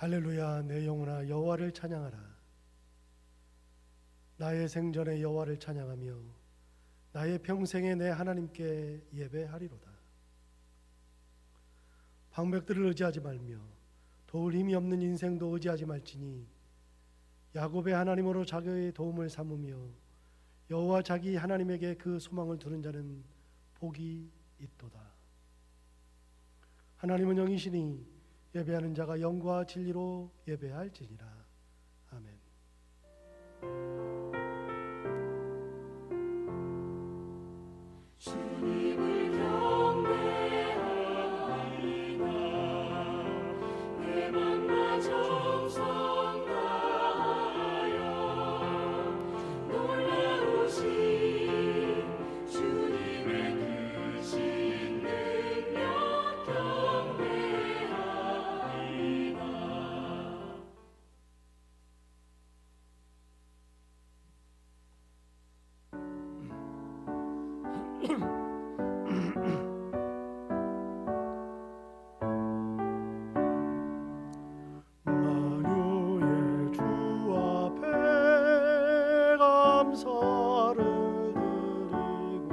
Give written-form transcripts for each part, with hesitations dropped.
할렐루야. 내 영혼아 여호와를 찬양하라. 나의 생전에 여호와를 찬양하며 나의 평생에 내 하나님께 예배하리로다. 방백들을 의지하지 말며 도울 힘이 없는 인생도 의지하지 말지니 야곱의 하나님으로 자기의 도움을 삼으며 여호와 자기 하나님에게 그 소망을 두는 자는 복이 있도다. 하나님은 영이시니 예배하는 자가 영과 진리로 예배할지니라. 아멘. 주님을 경배하리다. 내 맘과 정성 다하여 놀라우신 주님의 크신 능력 경배하리다. 만유의 주 앞에 감사를 드리고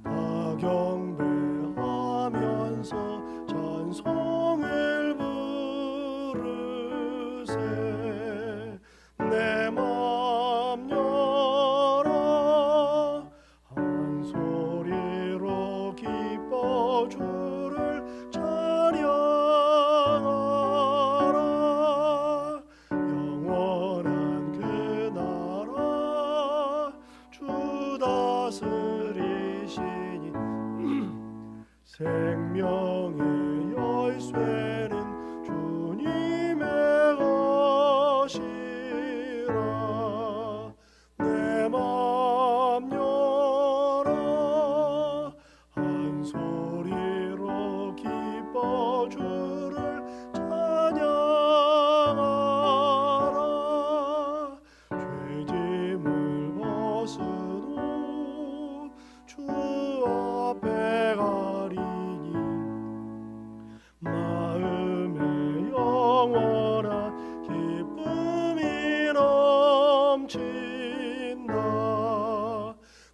다 경배하면서 찬송을 부르세. 내 맘 열어 한 소리로 기뻐 주를 찬양하라. 영원한 그 나라 주 다스리시니 생명의 열쇠는 주님의 것이라. 내 맘 열어 한 소리로 기뻐 주를 찬양하라. 죄짐을 벗으고 주 앞에 가리니 마음에 영원한 기쁨이 넘친다.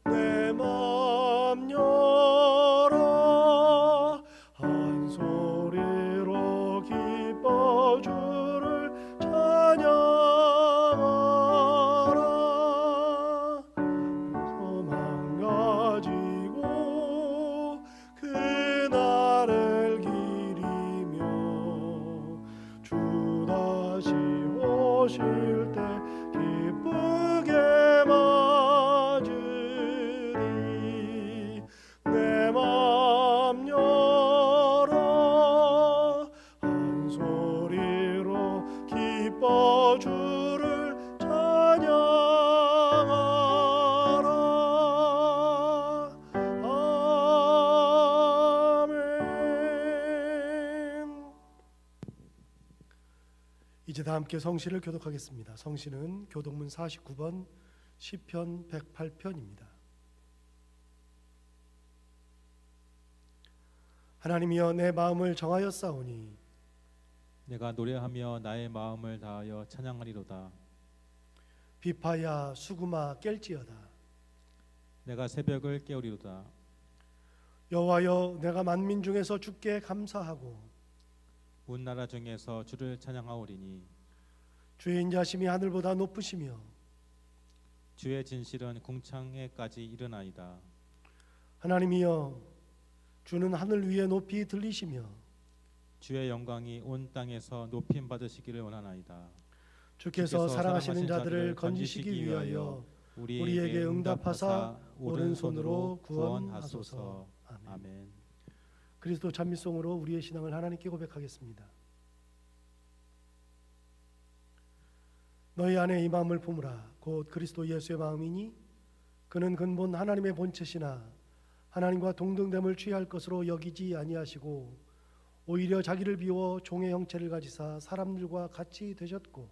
내 맘 열어 한 소리로 기뻐 주를 찬양하라. 소망 가지고 그날을 기리며 주 다시 오실 때 기쁘게 맞으리. 내 맘 열어 한 소리로 기뻐 주를 찬양하라. 아멘. 이제 다 함께 성시를 교독하겠습니다. 성시는 교독문 49번 시편 108편입니다. 하나님이여 내 마음을 정하였사오니 내가 노래하며 나의 마음을 다하여 찬양하리로다. 비파야 수구마 깰지어다. 내가 새벽을 깨우리로다. 여호와여 내가 만민 중에서 주께 감사하고 온 나라 중에서 주를 찬양하오리니 주의 인자심이 하늘보다 높으시며 주의 진실은 궁창에까지 이르나이다. 하나님이여 주는 하늘 위에 높이 들리시며 주의 영광이 온 땅에서 높임 받으시기를 원하나이다. 주께서 사랑하시는 자들을 건지시기 위하여 우리에게 응답하사 오른손으로 구원하소서. 아멘. 그리스도 찬미송으로 우리의 신앙을 하나님께 고백하겠습니다. 너희 안에 이 마음을 품으라. 곧 그리스도 예수의 마음이니 그는 근본 하나님의 본체시나 하나님과 동등됨을 취할 것으로 여기지 아니하시고 오히려 자기를 비워 종의 형체를 가지사 사람들과 같이 되셨고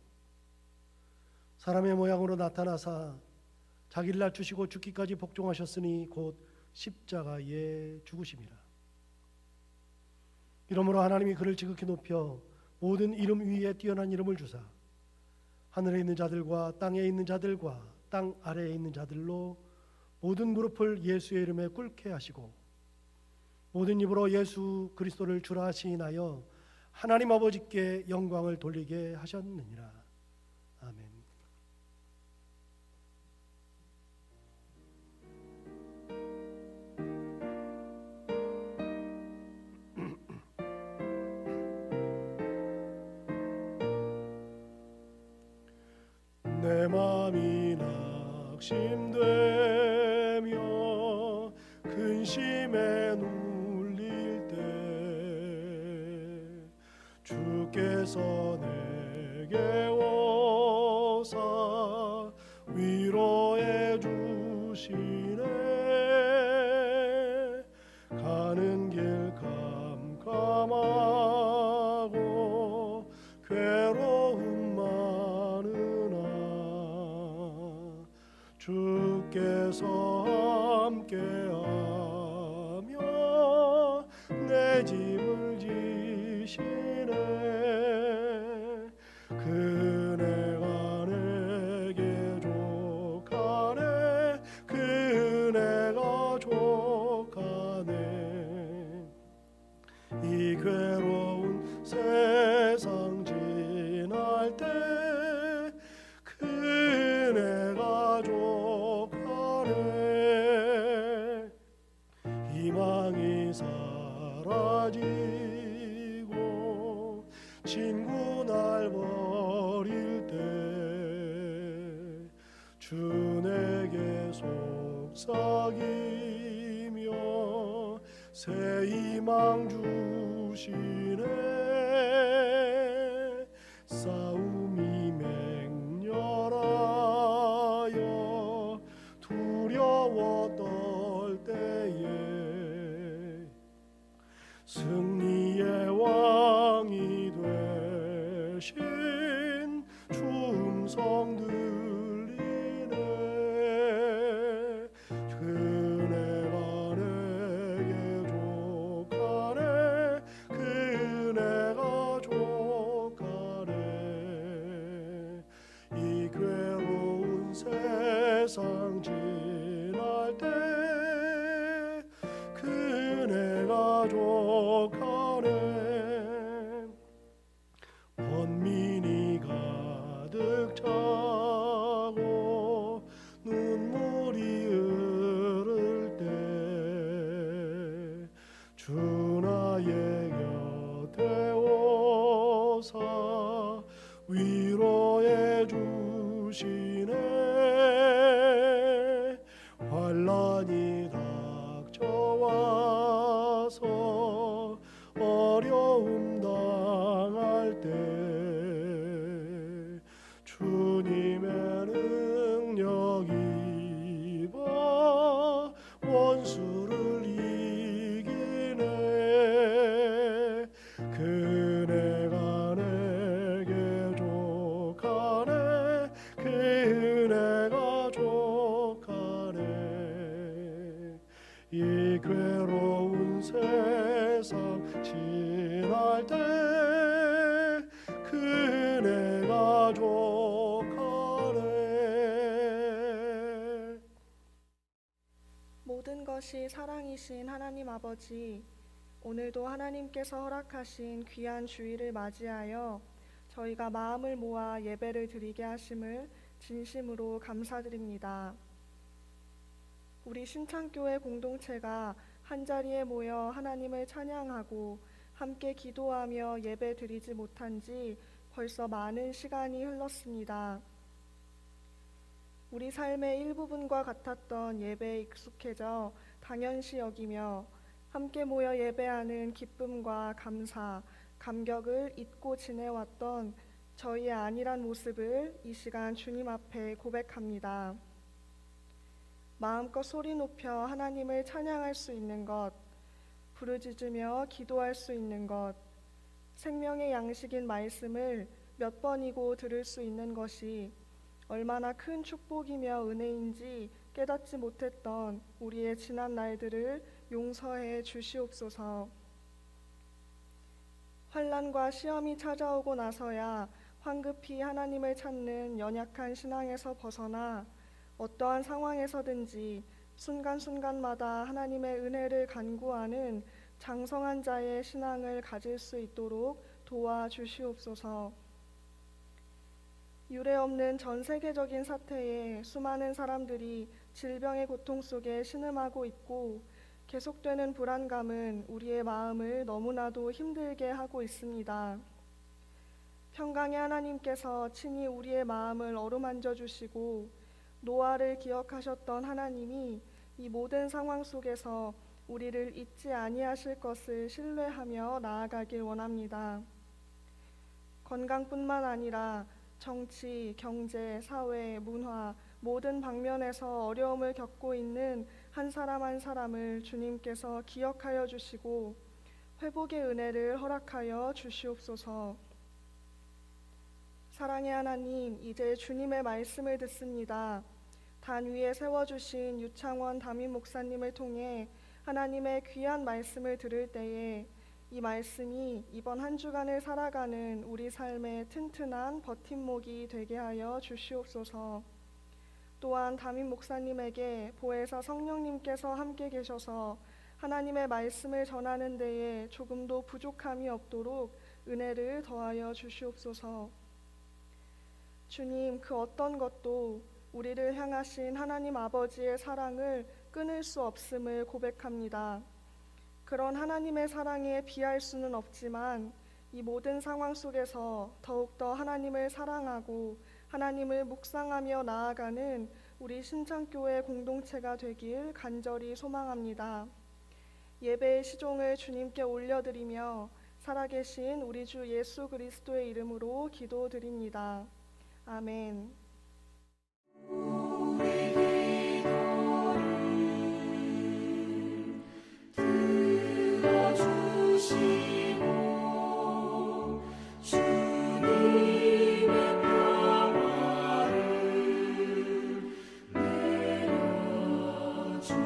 사람의 모양으로 나타나사 자기를 낮추시고 죽기까지 복종하셨으니 곧 십자가에 죽으심이라. 이러므로 하나님이 그를 지극히 높여 모든 이름 위에 뛰어난 이름을 주사 하늘에 있는 자들과 땅에 있는 자들과 땅 아래에 있는 자들로 모든 무릎을 예수의 이름에 꿇게 하시고 모든 입으로 예수 그리스도를 주라 시인하여 하나님 아버지께 영광을 돌리게 하셨느니라. 아멘. 내 맘이 낙심되며 근심에 눌릴 때 주께서 내게 오사 위로해 주시네. 가는 길 캄캄하고 괴로움 많으나 주께서 함께하며 내 짐을 지시네. 그네가 내게 족하네. 그네가 족하네. 이 괴로운 세상 지날 때 그네가 족하네. 희망이 사라지고 친구 날 버릴 때 주 내게 속삭이며 새 희망 주시네. 싸움이 맹렬하여 두려워 떨 때에 승리의 왕이 되신 주 음성 들리네. 그네가 내게 족하네. 그네가 족하네. 이 괴로운 세상 지날 때 그네가 족하네. 번민이 가득 차고 눈물이 흐를 때 주 나의 곁에 오사 위로해 주시네. 환난이 닥쳐와서 어려움 당할 때 주님의 능력 입어 원수를 이기네. 그네가 내게 족하네. 그네가 족하네. 이 괴로운 세상 지날 때 그네가 족하네. 모든 것이 사랑이신 하나님 아버지, 오늘도 하나님께서 허락하신 귀한 주일을 맞이하여 저희가 마음을 모아 예배를 드리게 하심을 진심으로 감사드립니다. 우리 신창교회 공동체가 한자리에 모여 하나님을 찬양하고 함께 기도하며 예배 드리지 못한 지 벌써 많은 시간이 흘렀습니다. 우리 삶의 일부분과 같았던 예배에 익숙해져 당연시 여기며 함께 모여 예배하는 기쁨과 감사, 감격을 잊고 지내왔던 저희의 안일한 모습을 이 시간 주님 앞에 고백합니다. 마음껏 소리 높여 하나님을 찬양할 수 있는 것, 부르짖으며 기도할 수 있는 것, 생명의 양식인 말씀을 몇 번이고 들을 수 있는 것이 얼마나 큰 축복이며 은혜인지 깨닫지 못했던 우리의 지난 날들을 용서해 주시옵소서. 환난과 시험이 찾아오고 나서야 황급히 하나님을 찾는 연약한 신앙에서 벗어나 어떠한 상황에서든지 순간순간마다 하나님의 은혜를 간구하는 장성한 자의 신앙을 가질 수 있도록 도와주시옵소서. 유례없는 전 세계적인 사태에 수많은 사람들이 질병의 고통 속에 신음하고 있고 계속되는 불안감은 우리의 마음을 너무나도 힘들게 하고 있습니다. 평강의 하나님께서 친히 우리의 마음을 어루만져 주시고 노아를 기억하셨던 하나님이 이 모든 상황 속에서 우리를 잊지 아니하실 것을 신뢰하며 나아가길 원합니다. 건강뿐만 아니라 정치, 경제, 사회, 문화 모든 방면에서 어려움을 겪고 있는 한 사람 한 사람을 주님께서 기억하여 주시고 회복의 은혜를 허락하여 주시옵소서. 사랑의 하나님, 이제 주님의 말씀을 듣습니다. 단 위에 세워주신 유창원 담임 목사님을 통해 하나님의 귀한 말씀을 들을 때에 이 말씀이 이번 한 주간을 살아가는 우리 삶의 튼튼한 버팀목이 되게 하여 주시옵소서. 또한 담임 목사님에게 보혜사 성령님께서 함께 계셔서 하나님의 말씀을 전하는 데에 조금도 부족함이 없도록 은혜를 더하여 주시옵소서. 주님, 그 어떤 것도 우리를 향하신 하나님 아버지의 사랑을 끊을 수 없음을 고백합니다. 그런 하나님의 사랑에 비할 수는 없지만 이 모든 상황 속에서 더욱더 하나님을 사랑하고 하나님을 묵상하며 나아가는 우리 신창교회 공동체가 되길 간절히 소망합니다. 예배의 시종을 주님께 올려드리며 살아계신 우리 주 예수 그리스도의 이름으로 기도드립니다. 아멘. 주시고 주님의 평화를 내려주소서.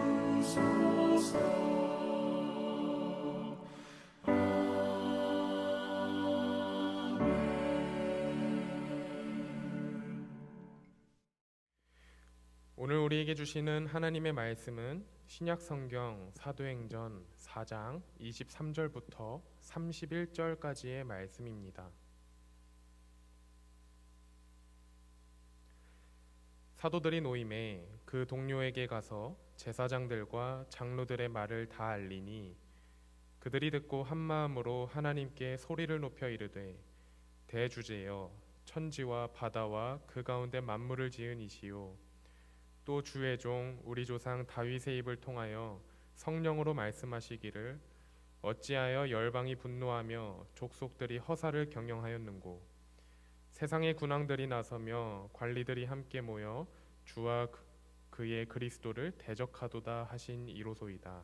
오늘 우리에게 주시는 하나님의 말씀은 신약성경 사도행전 4장 23절부터 31절까지의 말씀입니다. 사도들이 노임에 그 동료에게 가서 제사장들과 장로들의 말을 다 알리니 그들이 듣고 한마음으로 하나님께 소리를 높여 이르되 대주제여 천지와 바다와 그 가운데 만물을 지은 이시요 또 주의 종 우리 조상 다윗의 입을 통하여 성령으로 말씀하시기를 어찌하여 열방이 분노하며 족속들이 허사를 경영하였는고 세상의 군왕들이 나서며 관리들이 함께 모여 주와 그의 그리스도를 대적하도다 하신 이로소이다.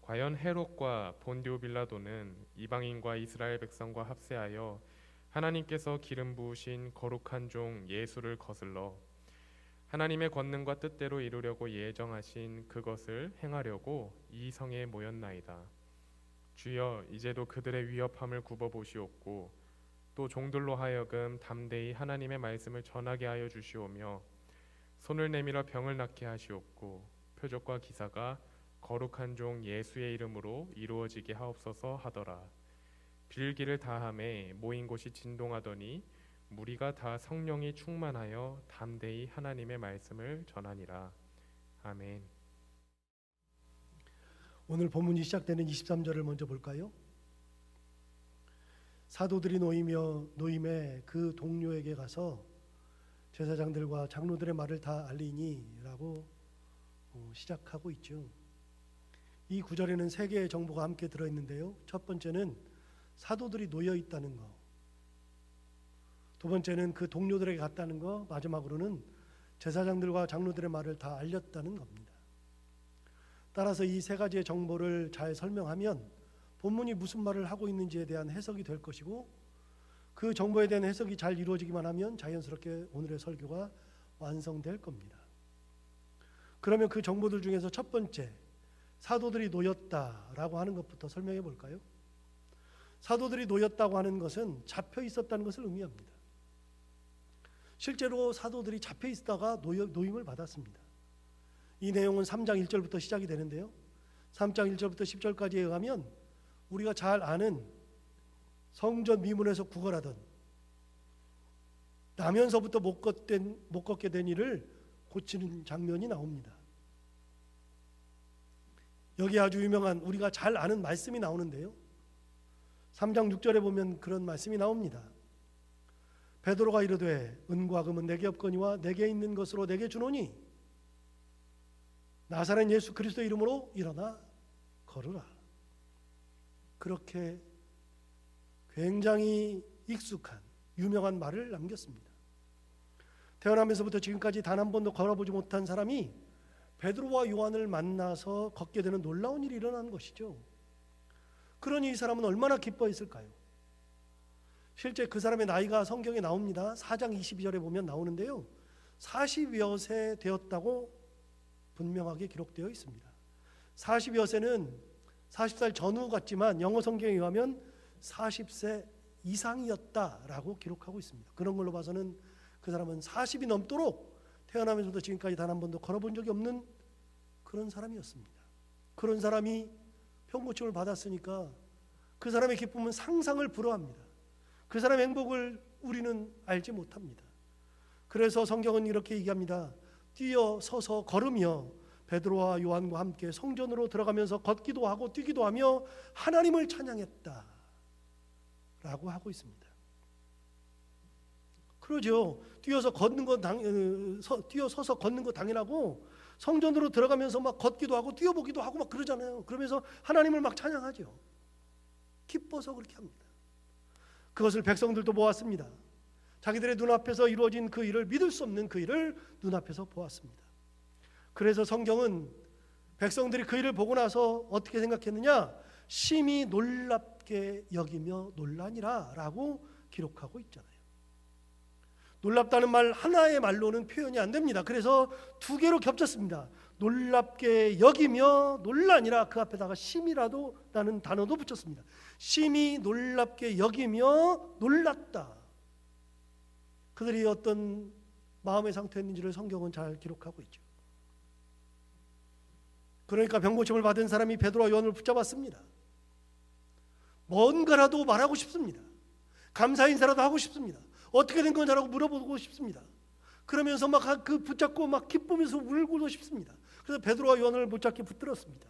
과연 헤롯과 본디오 빌라도는 이방인과 이스라엘 백성과 합세하여 하나님께서 기름 부으신 거룩한 종 예수를 거슬러 하나님의 권능과 뜻대로 이루려고 예정하신 그것을 행하려고 이 성에 모였나이다. 주여 이제도 그들의 위협함을 굽어보시옵고 또 종들로 하여금 담대히 하나님의 말씀을 전하게 하여 주시오며 손을 내밀어 병을 낫게 하시옵고 표적과 기사가 거룩한 종 예수의 이름으로 이루어지게 하옵소서 하더라. 빌기를 다함에 모인 곳이 진동하더니 무리가 다 성령이 충만하여 담대히 하나님의 말씀을 전하니라. 아멘. 오늘 본문이 시작되는 23절을 먼저 볼까요? 사도들이 노임에 그 동료에게 가서 제사장들과 장로들의 말을 다 알리니라고 시작하고 있죠. 이 구절에는 세 개의 정보가 함께 들어있는데요. 첫 번째는 사도들이 놓여 있다는 거, 두 번째는 그 동료들에게 갔다는 거, 마지막으로는 제사장들과 장로들의 말을 다 알렸다는 겁니다. 따라서 이 세 가지의 정보를 잘 설명하면 본문이 무슨 말을 하고 있는지에 대한 해석이 될 것이고 그 정보에 대한 해석이 잘 이루어지기만 하면 자연스럽게 오늘의 설교가 완성될 겁니다. 그러면 그 정보들 중에서 첫 번째, 사도들이 놓였다라고 하는 것부터 설명해 볼까요? 사도들이 놓였다고 하는 것은 잡혀 있었다는 것을 의미합니다. 실제로 사도들이 잡혀 있다가 노임을 받았습니다. 이 내용은 3장 1절부터 시작이 되는데요. 3장 1절부터 10절까지에 의하면 우리가 잘 아는 성전 미문에서 구걸하던 나면서부터 못 걷게 된 일을 고치는 장면이 나옵니다. 여기 아주 유명한 우리가 잘 아는 말씀이 나오는데요. 3장 6절에 보면 그런 말씀이 나옵니다. 베드로가 이르되 은과 금은 내게 없거니와 내게 있는 것으로 내게 주노니 나사렛 예수 그리스도 이름으로 일어나 걸으라. 그렇게 굉장히 익숙한 유명한 말을 남겼습니다. 태어나면서부터 지금까지 단 한 번도 걸어보지 못한 사람이 베드로와 요한을 만나서 걷게 되는 놀라운 일이 일어난 것이죠. 그러니 이 사람은 얼마나 기뻐했을까요? 실제 그 사람의 나이가 성경에 나옵니다. 4장 22절에 보면 나오는데요. 40여 세 되었다고 분명하게 기록되어 있습니다. 40여 세는 40살 전후 같지만 영어 성경에 의하면 40세 이상이었다라고 기록하고 있습니다. 그런 걸로 봐서는 그 사람은 40이 넘도록 태어나면서도 지금까지 단 한 번도 걸어본 적이 없는 그런 사람이었습니다. 그런 사람이 병고침을 받았으니까 그 사람의 기쁨은 상상을 불허합니다. 그 사람의 행복을 우리는 알지 못합니다. 그래서 성경은 이렇게 얘기합니다. 뛰어서서 걸으며 베드로와 요한과 함께 성전으로 들어가면서 걷기도 하고 뛰기도 하며 하나님을 찬양했다 라고 하고 있습니다. 그러죠. 뛰어서서 걷는 거 당연하고 성전으로 들어가면서 막 걷기도 하고 뛰어보기도 하고 막 그러잖아요. 그러면서 하나님을 막 찬양하죠. 기뻐서 그렇게 합니다. 그것을 백성들도 보았습니다. 자기들의 눈앞에서 이루어진 그 일을 믿을 수 없는 그 일을 눈앞에서 보았습니다. 그래서 성경은 백성들이 그 일을 보고 나서 어떻게 생각했느냐? 심히 놀랍게 여기며 놀라니라 라고 기록하고 있잖아요. 놀랍다는 말 하나의 말로는 표현이 안 됩니다. 그래서 두 개로 겹쳤습니다. 놀랍게 여기며 놀라니라, 그 앞에다가 심이라도 라는 단어도 붙였습니다. 심히 놀랍게 여기며 놀랐다. 그들이 어떤 마음의 상태였는지를 성경은 잘 기록하고 있죠. 그러니까 병고침을 받은 사람이 베드로와 요한을 붙잡았습니다. 뭔가라도 말하고 싶습니다. 감사 인사라도 하고 싶습니다. 어떻게 된 거냐라고 물어보고 싶습니다. 그러면서 막 그 붙잡고 막 기쁘면서 울고도 싶습니다. 그래서 베드로와 요한을 못잡게 붙들었습니다.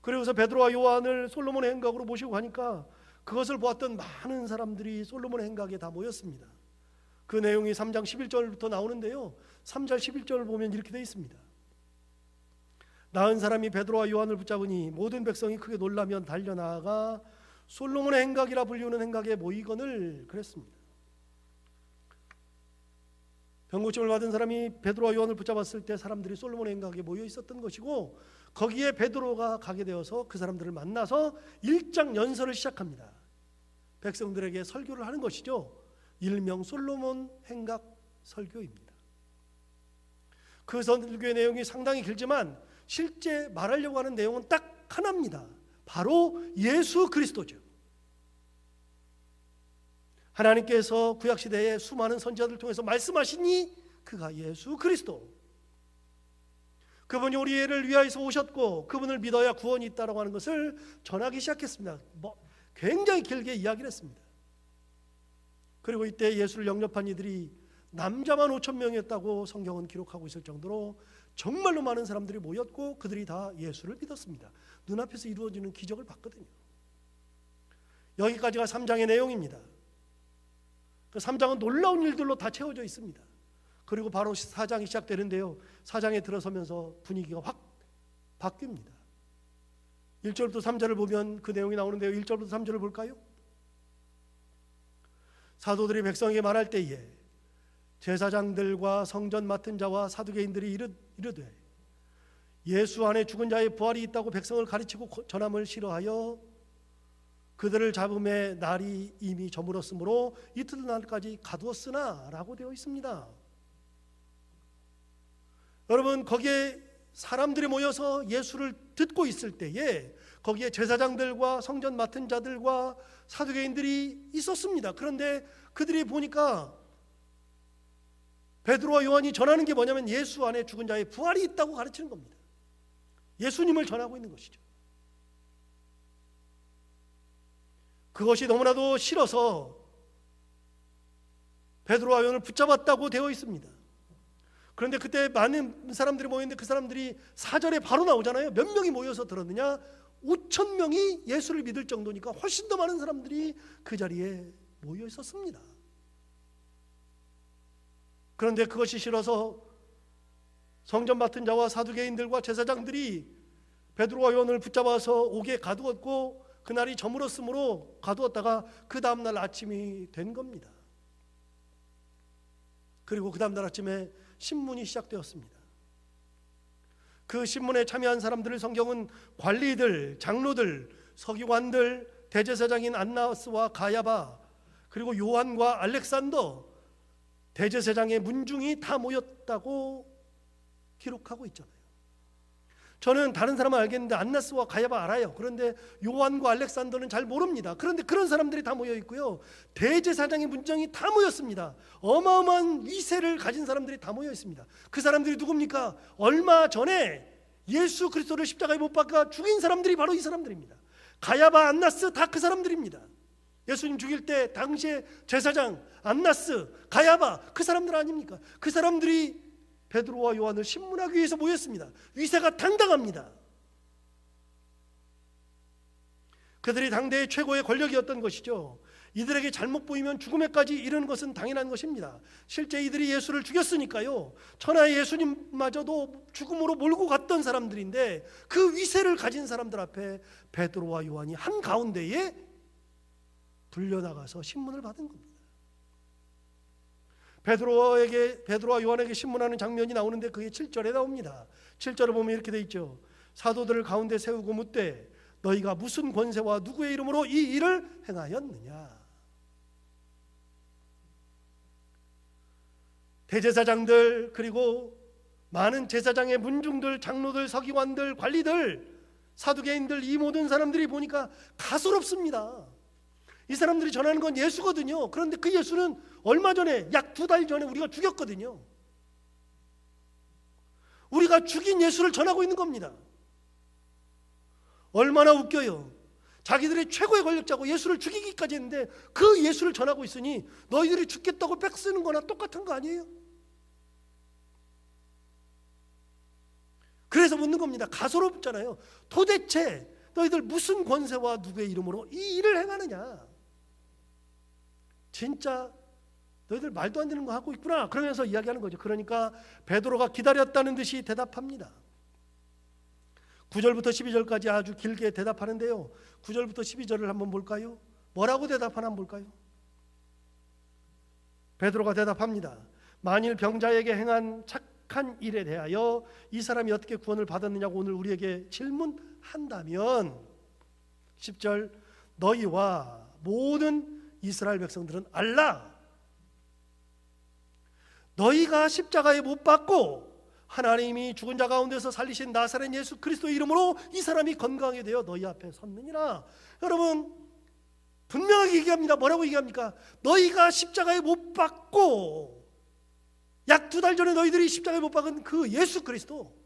그래서 베드로와 요한을 솔로몬의 행각으로 모시고 가니까 그것을 보았던 많은 사람들이 솔로몬의 행각에 다 모였습니다. 그 내용이 3장 11절부터 나오는데요. 3절 11절을 보면 이렇게 되어 있습니다. 나은 사람이 베드로와 요한을 붙잡으니 모든 백성이 크게 놀라면 달려나가 솔로몬의 행각이라 불리우는 행각에 모이거늘 그랬습니다. 병고침을 받은 사람이 베드로와 요한을 붙잡았을 때 사람들이 솔로몬의 행각에 모여 있었던 것이고, 거기에 베드로가 가게 되어서 그 사람들을 만나서 일장 연설을 시작합니다. 백성들에게 설교를 하는 것이죠. 일명 솔로몬 행각 설교입니다. 그 설교의 내용이 상당히 길지만 실제 말하려고 하는 내용은 딱 하나입니다. 바로 예수 그리스도죠. 하나님께서 구약시대에 수많은 선지자들 통해서 말씀하시니 그가 예수 그리스도, 그분이 우리를 위하여서 오셨고 그분을 믿어야 구원이 있다라고 하는 것을 전하기 시작했습니다. 굉장히 길게 이야기를 했습니다. 그리고 이때 예수를 영접한 이들이 남자만 5,000명이었다고 성경은 기록하고 있을 정도로 정말로 많은 사람들이 모였고 그들이 다 예수를 믿었습니다. 눈앞에서 이루어지는 기적을 봤거든요. 여기까지가 3장의 내용입니다. 그 3장은 놀라운 일들로 다 채워져 있습니다. 그리고 바로 4장이 시작되는데요. 4장에 들어서면서 분위기가 확 바뀝니다. 1절부터 3절을 보면 그 내용이 나오는데요. 1절부터 3절을 볼까요? 사도들이 백성에게 말할 때에 제사장들과 성전 맡은 자와 사두개인들이 이르되 예수 안에 죽은 자의 부활이 있다고 백성을 가르치고 전함을 싫어하여 그들을 잡음의 날이 이미 저물었으므로 이튿날까지 가두었으나 라고 되어 있습니다. 여러분, 거기에 사람들이 모여서 예수를 듣고 있을 때에 거기에 제사장들과 성전 맡은 자들과 사두개인들이 있었습니다. 그런데 그들이 보니까 베드로와 요한이 전하는 게 뭐냐면 예수 안에 죽은 자의 부활이 있다고 가르치는 겁니다. 예수님을 전하고 있는 것이죠. 그것이 너무나도 싫어서 베드로와 요한을 붙잡았다고 되어 있습니다. 그런데 그때 많은 사람들이 모였는데 그 사람들이 4절에 바로 나오잖아요. 몇 명이 모여서 들었느냐? 5천 명이 예수를 믿을 정도니까 훨씬 더 많은 사람들이 그 자리에 모여 있었습니다. 그런데 그것이 싫어서 성전 맡은 자와 사두개인들과 제사장들이 베드로와 요한을 붙잡아서 옥에 가두었고 그날이 저물었으므로 가두었다가 그 다음날 아침이 된 겁니다. 그리고 그 다음날 아침에 신문이 시작되었습니다. 그 신문에 참여한 사람들을 성경은 관리들, 장로들, 서기관들, 대제사장인 안나스와 가야바, 그리고 요한과 알렉산더, 대제사장의 문중이 다 모였다고 기록하고 있잖아요. 저는 다른 사람은 알겠는데 안나스와 가야바 알아요. 그런데 요한과 알렉산더는 잘 모릅니다. 그런데 그런 사람들이 다 모여 있고요. 대제사장의 문장이 다 모였습니다. 어마어마한 위세를 가진 사람들이 다 모여 있습니다. 그 사람들이 누굽니까? 얼마 전에 예수 그리스도를 십자가에 못 박아 죽인 사람들이 바로 이 사람들입니다. 가야바, 안나스 다 그 사람들입니다. 예수님 죽일 때 당시에 제사장 안나스, 가야바 그 사람들 아닙니까? 그 사람들이 베드로와 요한을 신문하기 위해서 모였습니다. 위세가 당당합니다. 그들이 당대의 최고의 권력이었던 것이죠. 이들에게 잘못 보이면 죽음에까지 이르는 것은 당연한 것입니다. 실제 이들이 예수를 죽였으니까요. 천하의 예수님마저도 죽음으로 몰고 갔던 사람들인데 그 위세를 가진 사람들 앞에 베드로와 요한이 한가운데에 불려나가서 신문을 받은 겁니다. 베드로와 요한에게 신문하는 장면이 나오는데 그게 7절에 나옵니다. 7절을 보면 이렇게 돼 있죠. 사도들을 가운데 세우고 묻되 너희가 무슨 권세와 누구의 이름으로 이 일을 행하였느냐? 대제사장들 그리고 많은 제사장의 문중들, 장로들, 서기관들, 관리들, 사두개인들 이 모든 사람들이 보니까 가소롭습니다. 이 사람들이 전하는 건 예수거든요. 그런데 그 예수는 얼마 전에 약 2달 전에 우리가 죽였거든요. 우리가 죽인 예수를 전하고 있는 겁니다. 얼마나 웃겨요. 자기들의 최고의 권력자고 예수를 죽이기까지 했는데 그 예수를 전하고 있으니 너희들이 죽겠다고 백 쓰는 거나 똑같은 거 아니에요? 그래서 묻는 겁니다. 가소롭잖아요. 도대체 너희들 무슨 권세와 누구의 이름으로 이 일을 행하느냐? 진짜 너희들 말도 안 되는 거 하고 있구나 그러면서 이야기하는 거죠. 그러니까 베드로가 기다렸다는 듯이 대답합니다. 9절부터 12절까지 아주 길게 대답하는데요. 9절부터 12절을 한번 볼까요? 뭐라고 대답하나 한번 볼까요? 베드로가 대답합니다. 만일 병자에게 행한 착한 일에 대하여 이 사람이 어떻게 구원을 받았느냐고 오늘 우리에게 질문한다면 10절 너희와 모든 이스라엘 백성들은 알라. 너희가 십자가에 못 박고 하나님이 죽은 자 가운데서 살리신 나사렛 예수 그리스도의 이름으로 이 사람이 건강하게 되어 너희 앞에 섰느니라. 여러분 분명하게 얘기합니다. 뭐라고 얘기합니까? 너희가 십자가에 못 박고 약 2달 전에 너희들이 십자가에 못 박은 그 예수 그리스도,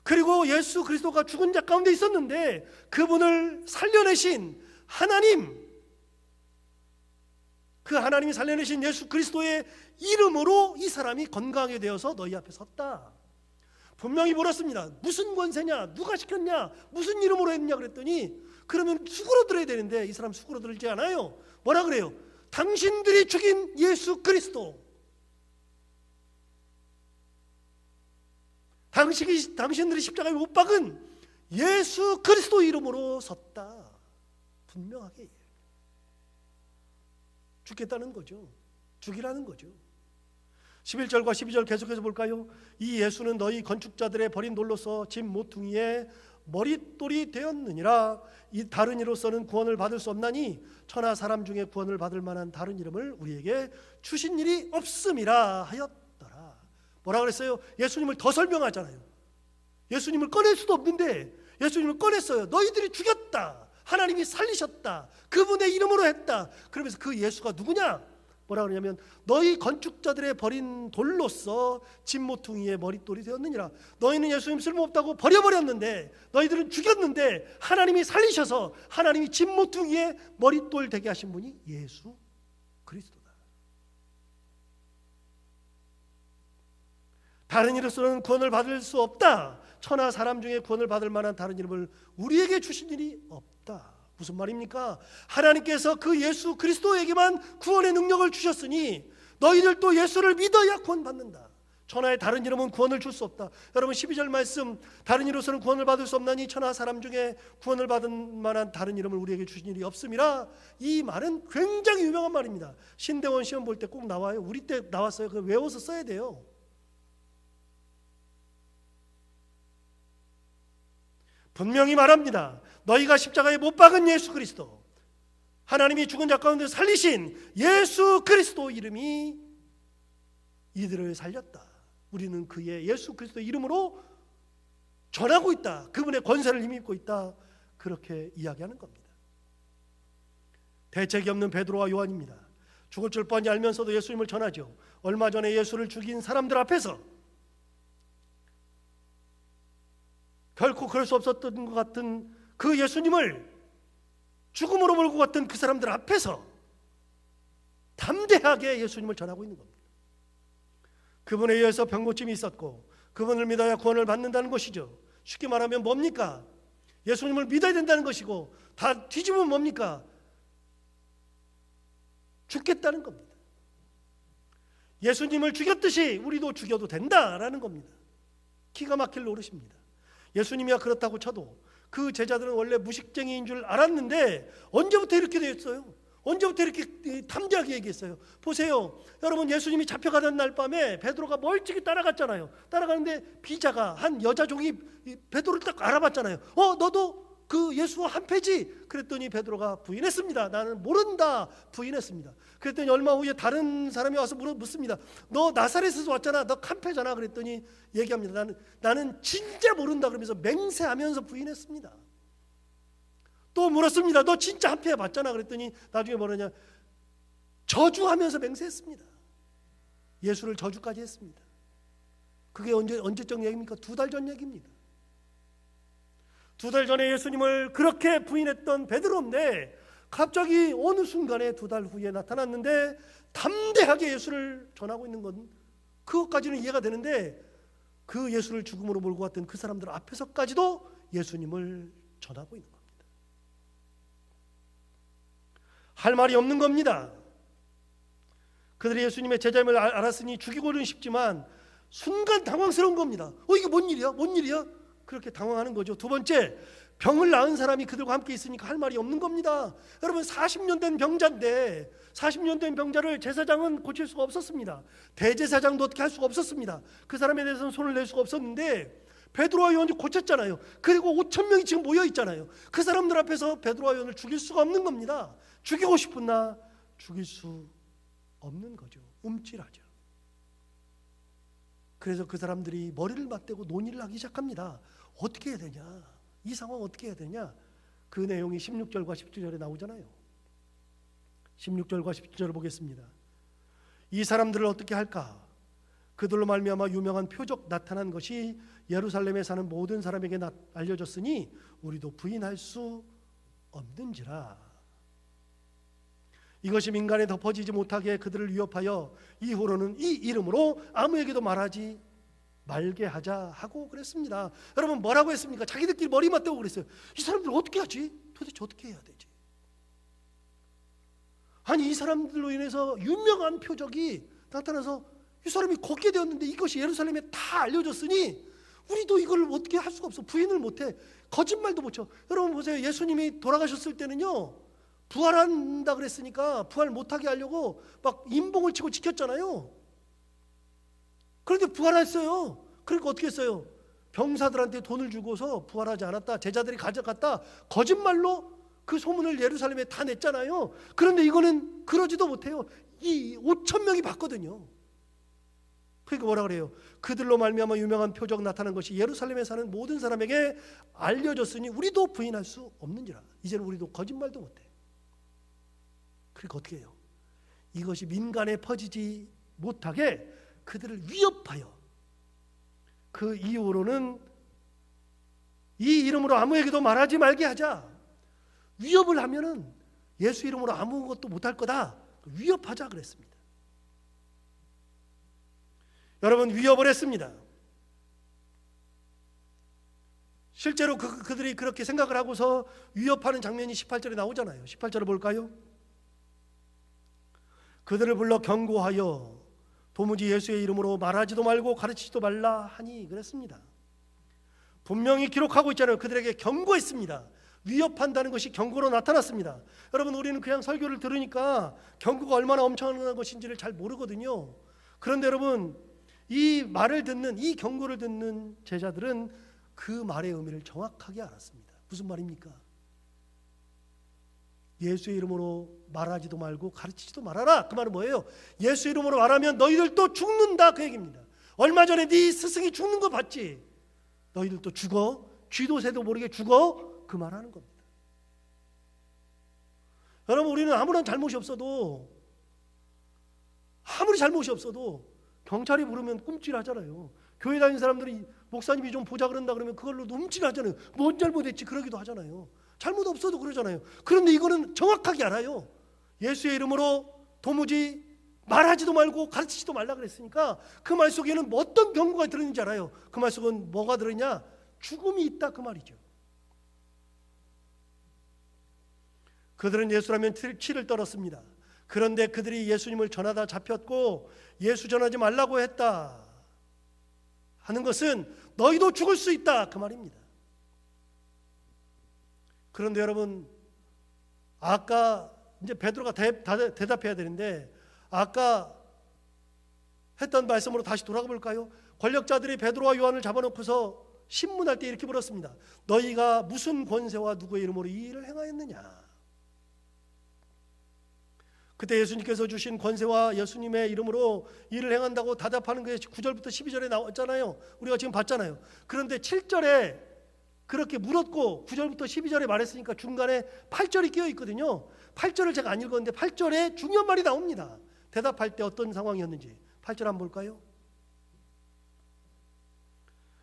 그리고 예수 그리스도가 죽은 자 가운데 있었는데 그분을 살려내신 하나님, 그 하나님이 살려내신 예수 그리스도의 이름으로 이 사람이 건강하게 되어서 너희 앞에 섰다. 분명히 물었습니다. 무슨 권세냐? 누가 시켰냐? 무슨 이름으로 했냐? 그랬더니 그러면 수그러들어야 되는데 이 사람 수그러들지 않아요. 뭐라 그래요? 당신들이 죽인 예수 그리스도, 당신들이 십자가에 못 박은 예수 그리스도 이름으로 섰다. 분명하게 죽겠다는 거죠. 죽이라는 거죠. 11절과 12절 계속해서 볼까요? 이 예수는 너희 건축자들의 버린 돌로서 집 모퉁이에 머릿돌이 되었느니라. 이 다른 이로서는 구원을 받을 수 없나니 천하 사람 중에 구원을 받을 만한 다른 이름을 우리에게 주신 일이 없음이라 하였더라. 뭐라 그랬어요? 예수님을 더 설명하잖아요. 예수님을 꺼낼 수도 없는데 예수님을 꺼냈어요. 너희들이 죽였다. 하나님이 살리셨다. 그분의 이름으로 했다. 그러면서 그 예수가 누구냐? 뭐라 그러냐면 너희 건축자들의 버린 돌로서 진모퉁이의 머릿돌이 되었느니라. 너희는 예수님 쓸모없다고 버려버렸는데 너희들은 죽였는데 하나님이 살리셔서 하나님이 진모퉁이의 머릿돌 되게 하신 분이 예수 그리스도다. 다른 이로서는 구원을 받을 수 없다. 천하 사람 중에 구원을 받을 만한 다른 이름을 우리에게 주신 일이 없다. 무슨 말입니까? 하나님께서 그 예수 그리스도에게만 구원의 능력을 주셨으니 너희들도 예수를 믿어야 구원받는다. 천하의 다른 이름은 구원을 줄 수 없다. 여러분 12절 말씀, 다른 이로서는 구원을 받을 수 없나니 천하 사람 중에 구원을 받을 만한 다른 이름을 우리에게 주신 일이 없음이라. 이 말은 굉장히 유명한 말입니다. 신대원 시험 볼 때 꼭 나와요. 우리 때 나왔어요. 그거 외워서 써야 돼요. 분명히 말합니다. 너희가 십자가에 못 박은 예수 그리스도, 하나님이 죽은 자 가운데 살리신 예수 그리스도 이름이 이들을 살렸다. 우리는 그의 예수 그리스도 이름으로 전하고 있다. 그분의 권세를 힘입고 있다. 그렇게 이야기하는 겁니다. 대책이 없는 베드로와 요한입니다. 죽을 줄 뻔히 알면서도 예수님을 전하죠. 얼마 전에 예수를 죽인 사람들 앞에서, 결코 그럴 수 없었던 것 같은 그 예수님을 죽음으로 몰고 갔던 그 사람들 앞에서 담대하게 예수님을 전하고 있는 겁니다. 그분에 의해서 병고침이 있었고 그분을 믿어야 구원을 받는다는 것이죠. 쉽게 말하면 뭡니까? 예수님을 믿어야 된다는 것이고, 다 뒤집으면 뭡니까? 죽겠다는 겁니다. 예수님을 죽였듯이 우리도 죽여도 된다라는 겁니다. 기가 막힐 노릇입니다. 예수님이야 그렇다고 쳐도 그 제자들은 원래 무식쟁이인 줄 알았는데 언제부터 이렇게 되었어요? 언제부터 이렇게 담대하게 얘기했어요? 보세요. 여러분, 예수님이 잡혀가던 날 밤에 베드로가 멀찍이 따라갔잖아요. 따라가는데 비자가 한 여자 종이 베드로를 딱 알아봤잖아요. 너도 그 예수와 한패지? 그랬더니 베드로가 부인했습니다. 나는 모른다. 부인했습니다. 그랬더니 얼마 후에 다른 사람이 와서 묻습니다. 너 나사렛에서 왔잖아. 너 한패잖아. 그랬더니 얘기합니다. 나는 진짜 모른다. 그러면서 맹세하면서 부인했습니다. 또 물었습니다. 너 진짜 한패 맞잖아. 그랬더니 나중에 뭐라냐, 저주하면서 맹세했습니다. 예수를 저주까지 했습니다. 그게 언제적 얘기입니까? 2달 전 얘기입니다. 2달 전에 예수님을 그렇게 부인했던 베드로인데 갑자기 어느 순간에 2달 후에 나타났는데 담대하게 예수를 전하고 있는 건, 그것까지는 이해가 되는데 그 예수를 죽음으로 몰고 갔던 그 사람들 앞에서까지도 예수님을 전하고 있는 겁니다. 할 말이 없는 겁니다. 그들이 예수님의 제자임을 알았으니 죽이고는 싶지만 순간 당황스러운 겁니다. 이게 뭔 일이야? 뭔 일이야? 그렇게 당황하는 거죠. 두 번째, 병을 낳은 사람이 그들과 함께 있으니까 할 말이 없는 겁니다. 여러분, 40년 된 병자인데 40년 된 병자를 제사장은 고칠 수가 없었습니다. 대제사장도 어떻게 할 수가 없었습니다. 그 사람에 대해서는 손을 낼 수가 없었는데 베드로와 요한이 고쳤잖아요. 그리고 5,000명이 지금 모여 있잖아요. 그 사람들 앞에서 베드로와 요한을 죽일 수가 없는 겁니다. 죽이고 싶으나 죽일 수 없는 거죠. 움찔하죠. 그래서 그 사람들이 머리를 맞대고 논의를 하기 시작합니다. 어떻게 해야 되냐? 이 상황 어떻게 해야 되냐? 그 내용이 16절과 17절에 나오잖아요. 16절과 17절을 보겠습니다. 이 사람들을 어떻게 할까? 그들로 말미암아 유명한 표적 나타난 것이 예루살렘에 사는 모든 사람에게 알려졌으니 우리도 부인할 수 없는지라. 이것이 민간에 덮어지지 못하게 그들을 위협하여 이후로는 이 이름으로 아무에게도 말하지 말게 하자 하고 그랬습니다. 여러분, 뭐라고 했습니까? 자기들끼리 머리 맞대고 그랬어요. 이 사람들 어떻게 하지? 도대체 어떻게 해야 되지? 아니, 이 사람들로 인해서 유명한 표적이 나타나서 이 사람이 걷게 되었는데 이것이 예루살렘에 다 알려졌으니 우리도 이걸 어떻게 할 수가 없어. 부인을 못해. 거짓말도 못쳐. 여러분 보세요. 예수님이 돌아가셨을 때는요, 부활한다 그랬으니까 부활 못하게 하려고 막 임봉을 치고 지켰잖아요. 그런데 부활했어요. 그러니까 어떻게 했어요? 병사들한테 돈을 주고서 부활하지 않았다, 제자들이 가져갔다, 거짓말로 그 소문을 예루살렘에 다 냈잖아요. 그런데 이거는 그러지도 못해요. 이 5,000명이 봤거든요. 그러니까 뭐라 그래요? 그들로 말미암아 유명한 표적 나타난 것이 예루살렘에 사는 모든 사람에게 알려졌으니 우리도 부인할 수 없는지라. 이제는 우리도 거짓말도 못해. 그러니까 어떻게 해요? 이것이 민간에 퍼지지 못하게 그들을 위협하여 그 이후로는 이 이름으로 아무에게도 말하지 말게 하자. 위협을 하면은 예수 이름으로 아무것도 못할 거다. 위협하자 그랬습니다. 여러분, 위협을 했습니다. 실제로 그들이 그렇게 생각을 하고서 위협하는 장면이 18절에 나오잖아요. 18절을 볼까요? 그들을 불러 경고하여 도무지 예수의 이름으로 말하지도 말고 가르치지도 말라 하니 그랬습니다. 분명히 기록하고 있잖아요. 그들에게 경고했습니다. 위협한다는 것이 경고로 나타났습니다. 여러분, 우리는 그냥 설교를 들으니까 경고가 얼마나 엄청난 것인지를 잘 모르거든요. 그런데 여러분, 이 말을 듣는, 이 경고를 듣는 제자들은 그 말의 의미를 정확하게 알았습니다. 무슨 말입니까? 예수의 이름으로 말하지도 말고 가르치지도 말아라. 그 말은 뭐예요? 예수 이름으로 말하면 너희들도 죽는다, 그 얘기입니다. 얼마 전에 네 스승이 죽는 거 봤지? 너희들도 죽어. 쥐도 새도 모르게 죽어. 그 말하는 겁니다. 여러분, 우리는 아무런 잘못이 없어도, 아무리 잘못이 없어도 경찰이 부르면 꿈찔하잖아요. 교회 다니는 사람들이 목사님이 좀 보자 그런다 그러면 그걸로 움찔하잖아요. 뭔 잘못했지 그러기도 하잖아요. 잘못 없어도 그러잖아요. 그런데 이거는 정확하게 알아요. 예수의 이름으로 도무지 말하지도 말고 가르치지도 말라 그랬으니까 그 말 속에는 어떤 경고가 들었는지 알아요. 그 말 속은 뭐가 들었냐? 죽음이 있다, 그 말이죠. 그들은 예수라면 치를 떨었습니다. 그런데 그들이 예수님을 전하다 잡혔고 예수 전하지 말라고 했다 하는 것은 너희도 죽을 수 있다, 그 말입니다. 그런데 여러분, 아까 이제 베드로가 대답해야 되는데 아까 했던 말씀으로 다시 돌아가 볼까요? 권력자들이 베드로와 요한을 잡아놓고서 신문할 때 이렇게 물었습니다. 너희가 무슨 권세와 누구의 이름으로 이 일을 행하였느냐? 그때 예수님께서 주신 권세와 예수님의 이름으로 일을 행한다고 대답하는 게 9절부터 12절에 나왔잖아요. 우리가 지금 봤잖아요. 그런데 7절에 그렇게 물었고 9절부터 12절에 말했으니까 중간에 8절이 끼어 있거든요. 8절을 제가 안 읽었는데 8절에 중요한 말이 나옵니다. 대답할 때 어떤 상황이었는지 8절 한번 볼까요?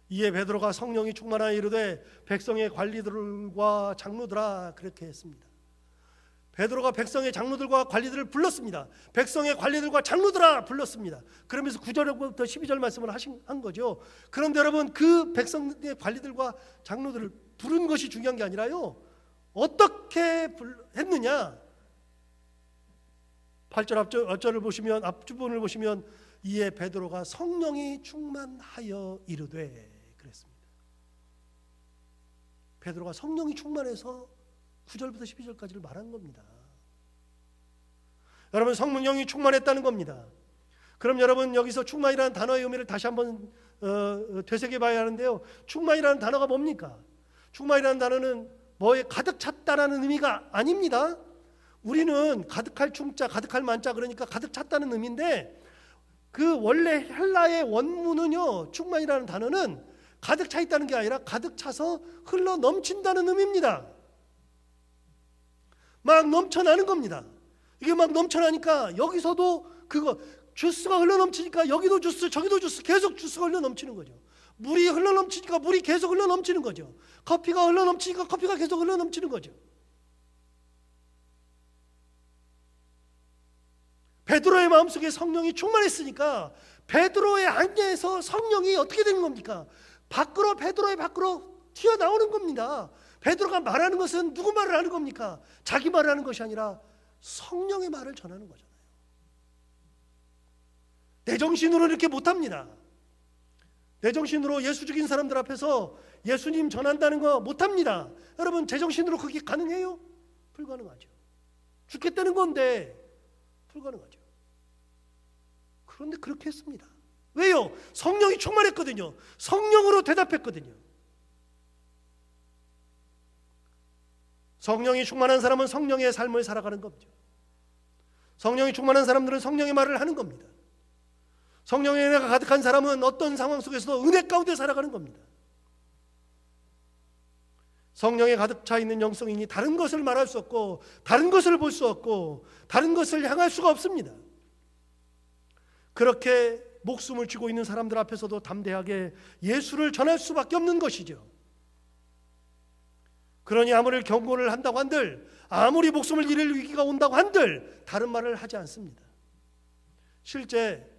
이에 베드로가 성령이 충만하여 이르되 백성의 관리들과 장로들아, 그렇게 했습니다. 베드로가 백성의 장로들과 관리들을 불렀습니다. 백성의 관리들과 장로들아 불렀습니다. 그러면서 9절부터 12절 말씀을 한 거죠. 그런데 여러분, 그 백성의 관리들과 장로들을 부른 것이 중요한 게 아니라요, 어떻게 했느냐? 8절 앞절을 보시면, 앞부분을 보시면 이에 베드로가 성령이 충만하여 이르되 그랬습니다. 베드로가 성령이 충만해서 9절부터 12절까지를 말한 겁니다. 여러분, 성령이 충만했다는 겁니다. 그럼 여러분, 여기서 충만이라는 단어의 의미를 다시 한번 되새겨봐야 하는데요. 충만이라는 단어가 뭡니까? 충만이라는 단어는 뭐에 가득 찼다라는 의미가 아닙니다. 우리는 가득할 충자, 가득할 만자, 그러니까 가득 찼다는 의미인데 그 원래 헬라의 원문은요, 충만이라는 단어는 가득 차 있다는 게 아니라 가득 차서 흘러 넘친다는 의미입니다. 막 넘쳐나는 겁니다. 이게 막 넘쳐나니까 여기서도 그거 주스가 흘러 넘치니까 여기도 주스, 저기도 주스, 계속 주스가 흘러 넘치는 거죠. 물이 흘러 넘치니까 물이 계속 흘러 넘치는 거죠. 커피가 흘러 넘치니까 커피가 계속 흘러 넘치는 거죠. 베드로의 마음속에 성령이 충만했으니까 베드로의 안에서 성령이 어떻게 되는 겁니까? 베드로의 밖으로 튀어나오는 겁니다. 베드로가 말하는 것은 누구 말을 하는 겁니까? 자기 말을 하는 것이 아니라 성령의 말을 전하는 거잖아요. 내 정신으로 이렇게 못합니다. 내 정신으로 예수 죽인 사람들 앞에서 예수님 전한다는 거 못합니다. 여러분, 제 정신으로 그게 가능해요? 불가능하죠. 죽겠다는 건데 불가능하죠. 그런데 그렇게 했습니다. 왜요? 성령이 충만했거든요. 성령으로 대답했거든요. 성령이 충만한 사람은 성령의 삶을 살아가는 겁니다. 성령이 충만한 사람들은 성령의 말을 하는 겁니다. 성령의 은혜가 가득한 사람은 어떤 상황 속에서도 은혜 가운데 살아가는 겁니다. 성령에 가득 차 있는 영성이니 다른 것을 말할 수 없고 다른 것을 볼 수 없고 다른 것을 향할 수가 없습니다. 그렇게 목숨을 쥐고 있는 사람들 앞에서도 담대하게 예수를 전할 수밖에 없는 것이죠. 그러니 아무리 경고를 한다고 한들, 아무리 목숨을 잃을 위기가 온다고 한들 다른 말을 하지 않습니다. 실제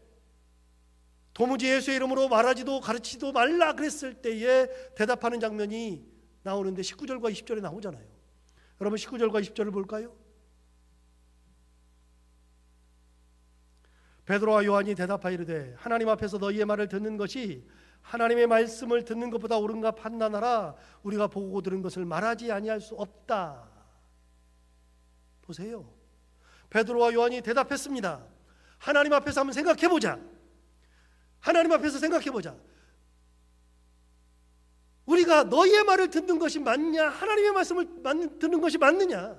도무지 예수의 이름으로 말하지도 가르치지도 말라 그랬을 때에 대답하는 장면이 나오는데 19절과 20절에 나오잖아요. 여러분 19절과 20절을 볼까요? 베드로와 요한이 대답하이르되 하나님 앞에서 너희의 말을 듣는 것이 하나님의 말씀을 듣는 것보다 옳은가 판단하라. 우리가 보고 들은 것을 말하지 아니할 수 없다. 보세요. 베드로와 요한이 대답했습니다. 하나님 앞에서 한번 생각해보자. 하나님 앞에서 생각해보자. 우리가 너희의 말을 듣는 것이 맞냐, 하나님의 말씀을 듣는 것이 맞느냐.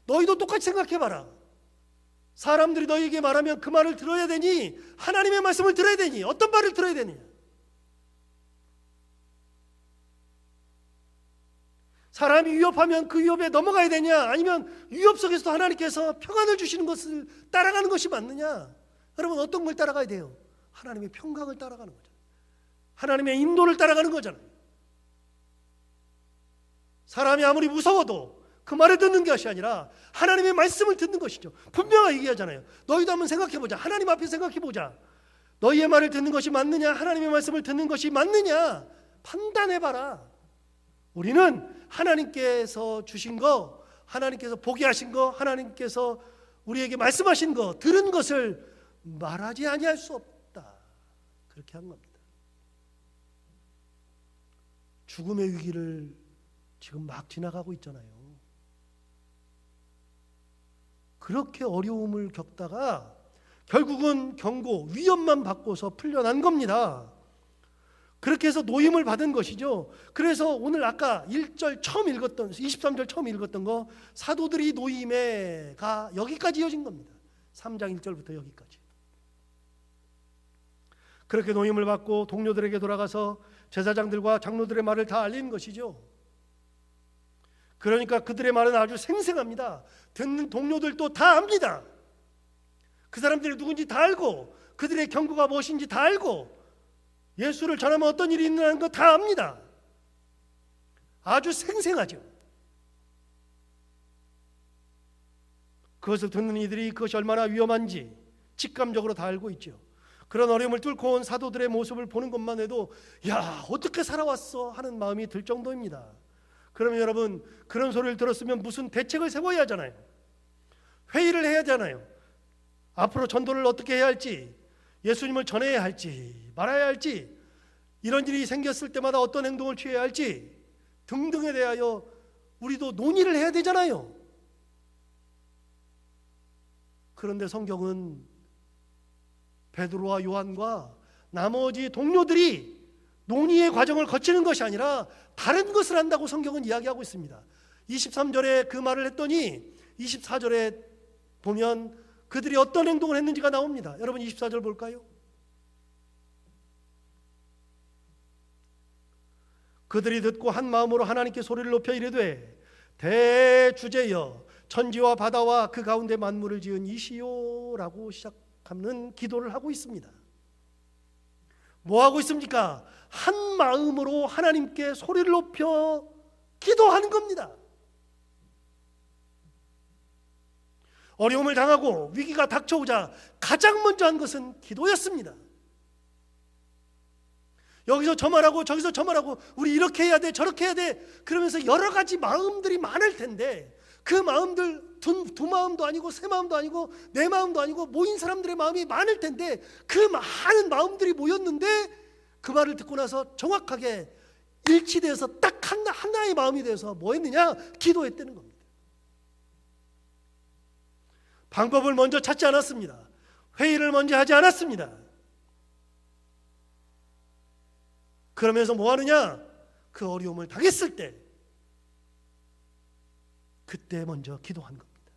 너희도 똑같이 생각해봐라. 사람들이 너희에게 말하면 그 말을 들어야 되니 하나님의 말씀을 들어야 되니 어떤 말을 들어야 되느냐. 사람이 위협하면 그 위협에 넘어가야 되냐, 아니면 위협 속에서도 하나님께서 평안을 주시는 것을 따라가는 것이 맞느냐. 여러분 어떤 걸 따라가야 돼요? 하나님의 평강을 따라가는 거죠. 하나님의 인도를 따라가는 거잖아요. 사람이 아무리 무서워도 그 말을 듣는 것이 아니라 하나님의 말씀을 듣는 것이죠. 분명하게 얘기하잖아요. 너희도 한번 생각해보자. 하나님 앞에 생각해보자. 너희의 말을 듣는 것이 맞느냐, 하나님의 말씀을 듣는 것이 맞느냐 판단해봐라. 우리는 하나님께서 주신 거, 하나님께서 보게 하신 거, 하나님께서 우리에게 말씀하신 거, 들은 것을 말하지 아니할 수 없다. 그렇게 한 겁니다. 죽음의 위기를 지금 막 지나가고 있잖아요. 그렇게 어려움을 겪다가 결국은 경고, 위협만 받고서 풀려난 겁니다. 그렇게 해서 노임을 받은 것이죠. 그래서 오늘 아까 1절 처음 읽었던 23절 처음 읽었던 거 사도들이 노임에가 여기까지 이어진 겁니다. 3장 1절부터 여기까지. 그렇게 노임을 받고 동료들에게 돌아가서 제사장들과 장로들의 말을 다 알린 것이죠. 그러니까 그들의 말은 아주 생생합니다. 듣는 동료들도 다 압니다. 그 사람들이 누군지 다 알고 그들의 경고가 무엇인지 다 알고 예수를 전하면 어떤 일이 있는 거 다 압니다. 아주 생생하죠. 그것을 듣는 이들이 그것이 얼마나 위험한지 직감적으로 다 알고 있죠. 그런 어려움을 뚫고 온 사도들의 모습을 보는 것만 해도 야, 어떻게 살아왔어 하는 마음이 들 정도입니다. 그러면 여러분 그런 소리를 들었으면 무슨 대책을 세워야 하잖아요. 회의를 해야 하잖아요. 앞으로 전도를 어떻게 해야 할지, 예수님을 전해야 할지 말아야 할지, 이런 일이 생겼을 때마다 어떤 행동을 취해야 할지 등등에 대하여 우리도 논의를 해야 되잖아요. 그런데 성경은 베드로와 요한과 나머지 동료들이 논의의 과정을 거치는 것이 아니라 다른 것을 한다고 성경은 이야기하고 있습니다. 23절에 그 말을 했더니 24절에 보면 그들이 어떤 행동을 했는지가 나옵니다. 여러분 24절 볼까요? 그들이 듣고 한 마음으로 하나님께 소리를 높여 이르되 대주제여 천지와 바다와 그 가운데 만물을 지은 이시요라고 시작하는 기도를 하고 있습니다. 뭐 하고 있습니까? 한 마음으로 하나님께 소리를 높여 기도하는 겁니다. 어려움을 당하고 위기가 닥쳐오자 가장 먼저 한 것은 기도였습니다. 여기서 저 말하고 저기서 저 말하고 우리 이렇게 해야 돼 저렇게 해야 돼 그러면서 여러 가지 마음들이 많을 텐데 그 마음들 두 마음도 아니고 세 마음도 아니고 네 마음도 아니고 모인 사람들의 마음이 많을 텐데 그 많은 마음들이 모였는데 그 말을 듣고 나서 정확하게 일치되어서 딱 하나의 마음이 되어서 뭐 했느냐? 기도했다는 겁니다. 방법을 먼저 찾지 않았습니다. 회의를 먼저 하지 않았습니다. 그러면서 뭐 하느냐? 그 어려움을 당했을 때 그때 먼저 기도한 겁니다.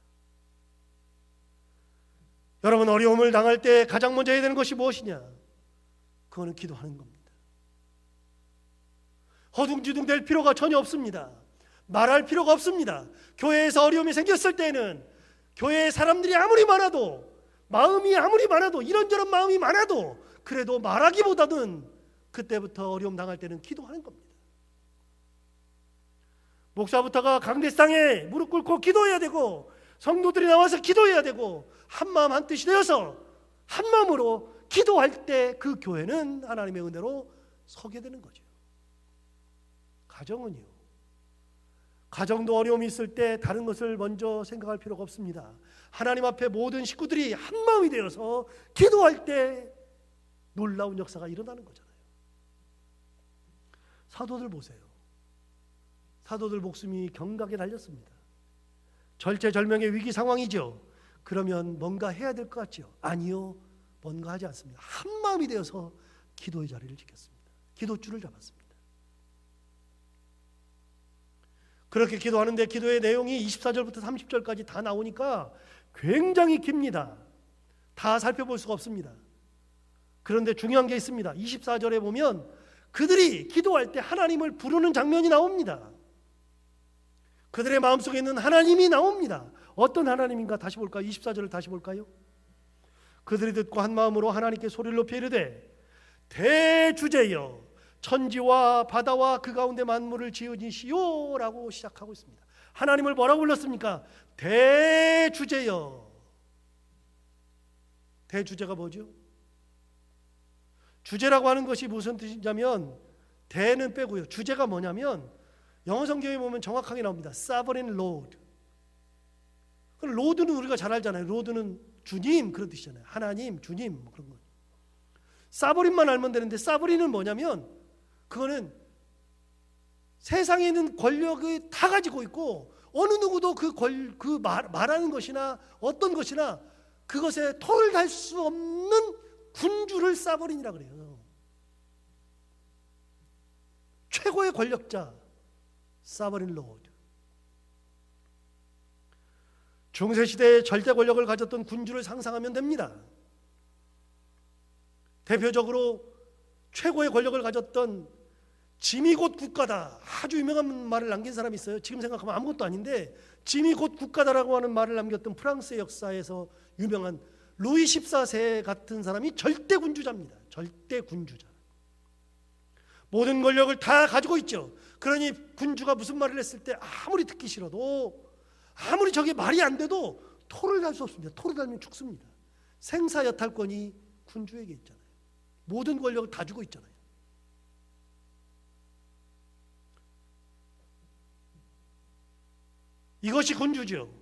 여러분, 어려움을 당할 때 가장 먼저 해야 되는 것이 무엇이냐? 그거는 기도하는 겁니다. 허둥지둥 될 필요가 전혀 없습니다. 말할 필요가 없습니다. 교회에서 어려움이 생겼을 때는 교회에 사람들이 아무리 많아도, 마음이 아무리 많아도, 이런저런 마음이 많아도 그래도 말하기보다는 그때부터 어려움 당할 때는 기도하는 겁니다. 목사부터가 강대상에 무릎 꿇고 기도해야 되고, 성도들이 나와서 기도해야 되고, 한마음 한뜻이 되어서 한마음으로 기도할 때 그 교회는 하나님의 은혜로 서게 되는 거죠. 가정은요, 가정도 어려움이 있을 때 다른 것을 먼저 생각할 필요가 없습니다. 하나님 앞에 모든 식구들이 한마음이 되어서 기도할 때 놀라운 역사가 일어나는 거잖아요. 사도들 보세요. 사도들 목숨이 경각에 달렸습니다. 절체절명의 위기 상황이죠. 그러면 뭔가 해야 될 것 같죠? 아니요, 뭔가 하지 않습니다. 한마음이 되어서 기도의 자리를 지켰습니다. 기도줄을 잡았습니다. 그렇게 기도하는데 기도의 내용이 24절부터 30절까지 다 나오니까 굉장히 깁니다. 다 살펴볼 수가 없습니다. 그런데 중요한 게 있습니다. 24절에 보면 그들이 기도할 때 하나님을 부르는 장면이 나옵니다. 그들의 마음속에 있는 하나님이 나옵니다. 어떤 하나님인가 다시 볼까요? 24절을 다시 볼까요? 그들이 듣고 한 마음으로 하나님께 소리를 높여 이르되 대주제여 천지와 바다와 그 가운데 만물을 지으시오 라고 시작하고 있습니다. 하나님을 뭐라고 불렀습니까? 대주제여. 대주제가 뭐죠? 주제라고 하는 것이 무슨 뜻이냐면, 대는 빼고요, 주제가 뭐냐면 영어 성경에 보면 정확하게 나옵니다. Sovereign Lord. 로드는 우리가 잘 알잖아요. 로드는 주님, 그런 뜻이잖아요. 하나님, 주님, 뭐 그런 거. 사브린만 알면 되는데, 사브린은 뭐냐면 그거는 세상에 있는 권력을 다 가지고 있고 어느 누구도 말하는 것이나 어떤 것이나 그것에 토를 달 수 없는 군주를 사브린이라 그래요. 최고의 권력자, 사브린 로드. 중세시대에 절대 권력을 가졌던 군주를 상상하면 됩니다. 대표적으로 최고의 권력을 가졌던 짐이 곧 국가다, 아주 유명한 말을 남긴 사람이 있어요. 지금 생각하면 아무것도 아닌데, 짐이 곧 국가다라고 하는 말을 남겼던 프랑스의 역사에서 유명한 루이 14세 같은 사람이 절대 군주자입니다. 절대 군주자. 모든 권력을 다 가지고 있죠. 그러니 군주가 무슨 말을 했을 때 아무리 듣기 싫어도, 아무리 저게 말이 안 돼도 토를 달 수 없습니다. 토를 달면 죽습니다. 생사여탈권이 군주에게 있잖아요. 모든 권력을 다 주고 있잖아요. 이것이 군주죠.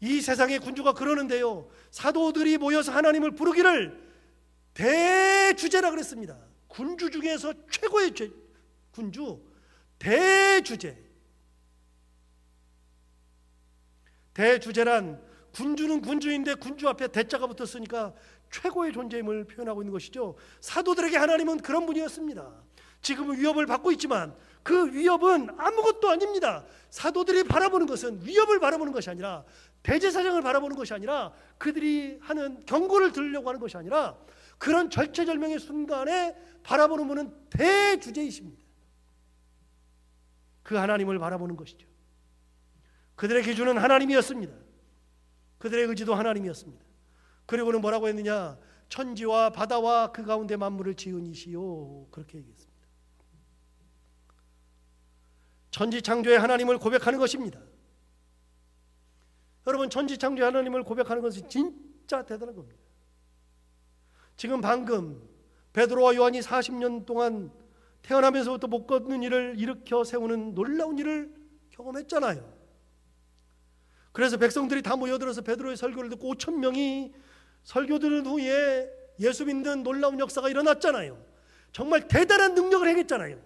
이 세상의 군주가 그러는데요, 사도들이 모여서 하나님을 부르기를 대주제라 그랬습니다. 군주 중에서 최고의 군주, 대주제. 대주제란, 군주는 군주인데 군주 앞에 대자가 붙었으니까 최고의 존재임을 표현하고 있는 것이죠. 사도들에게 하나님은 그런 분이었습니다. 지금은 위협을 받고 있지만 그 위협은 아무것도 아닙니다. 사도들이 바라보는 것은 위협을 바라보는 것이 아니라, 대제사장을 바라보는 것이 아니라, 그들이 하는 경고를 들으려고 하는 것이 아니라, 그런 절체절명의 순간에 바라보는 분은 대주제이십니다. 그 하나님을 바라보는 것이죠. 그들의 기준은 하나님이었습니다. 그들의 의지도 하나님이었습니다. 그리고는 뭐라고 했느냐? 천지와 바다와 그 가운데 만물을 지은 이시오, 그렇게 얘기했습니다. 천지창조의 하나님을 고백하는 것입니다. 여러분, 천지창조의 하나님을 고백하는 것은 진짜 대단한 겁니다. 지금 방금 베드로와 요한이 40년 동안 태어나면서부터 못 걷는 일을 일으켜 세우는 놀라운 일을 경험했잖아요. 그래서 백성들이 다 모여들어서 베드로의 설교를 듣고 5천 명이 설교 들은 후에 예수 믿는 놀라운 역사가 일어났잖아요. 정말 대단한 능력을 행했잖아요.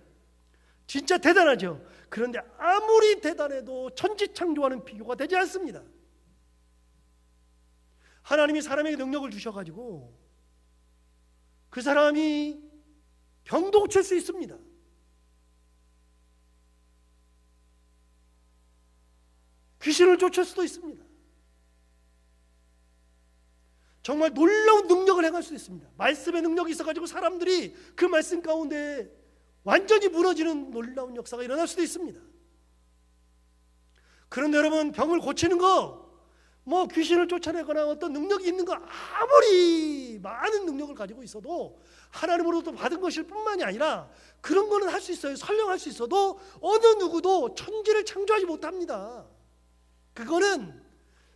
진짜 대단하죠. 그런데 아무리 대단해도 천지창조와는 비교가 되지 않습니다. 하나님이 사람에게 능력을 주셔가지고 그 사람이 병도 고칠 수 있습니다. 귀신을 쫓을 수도 있습니다. 정말 놀라운 능력을 행할 수 있습니다. 말씀의 능력이 있어가지고 사람들이 그 말씀 가운데 완전히 무너지는 놀라운 역사가 일어날 수도 있습니다. 그런데 여러분, 병을 고치는 거, 귀신을 쫓아내거나 어떤 능력이 있는 거, 아무리 많은 능력을 가지고 있어도 하나님으로부터 받은 것일 뿐만이 아니라 그런 거는 할 수 있어요. 설령할 수 있어도 어느 누구도 천지를 창조하지 못합니다. 그거는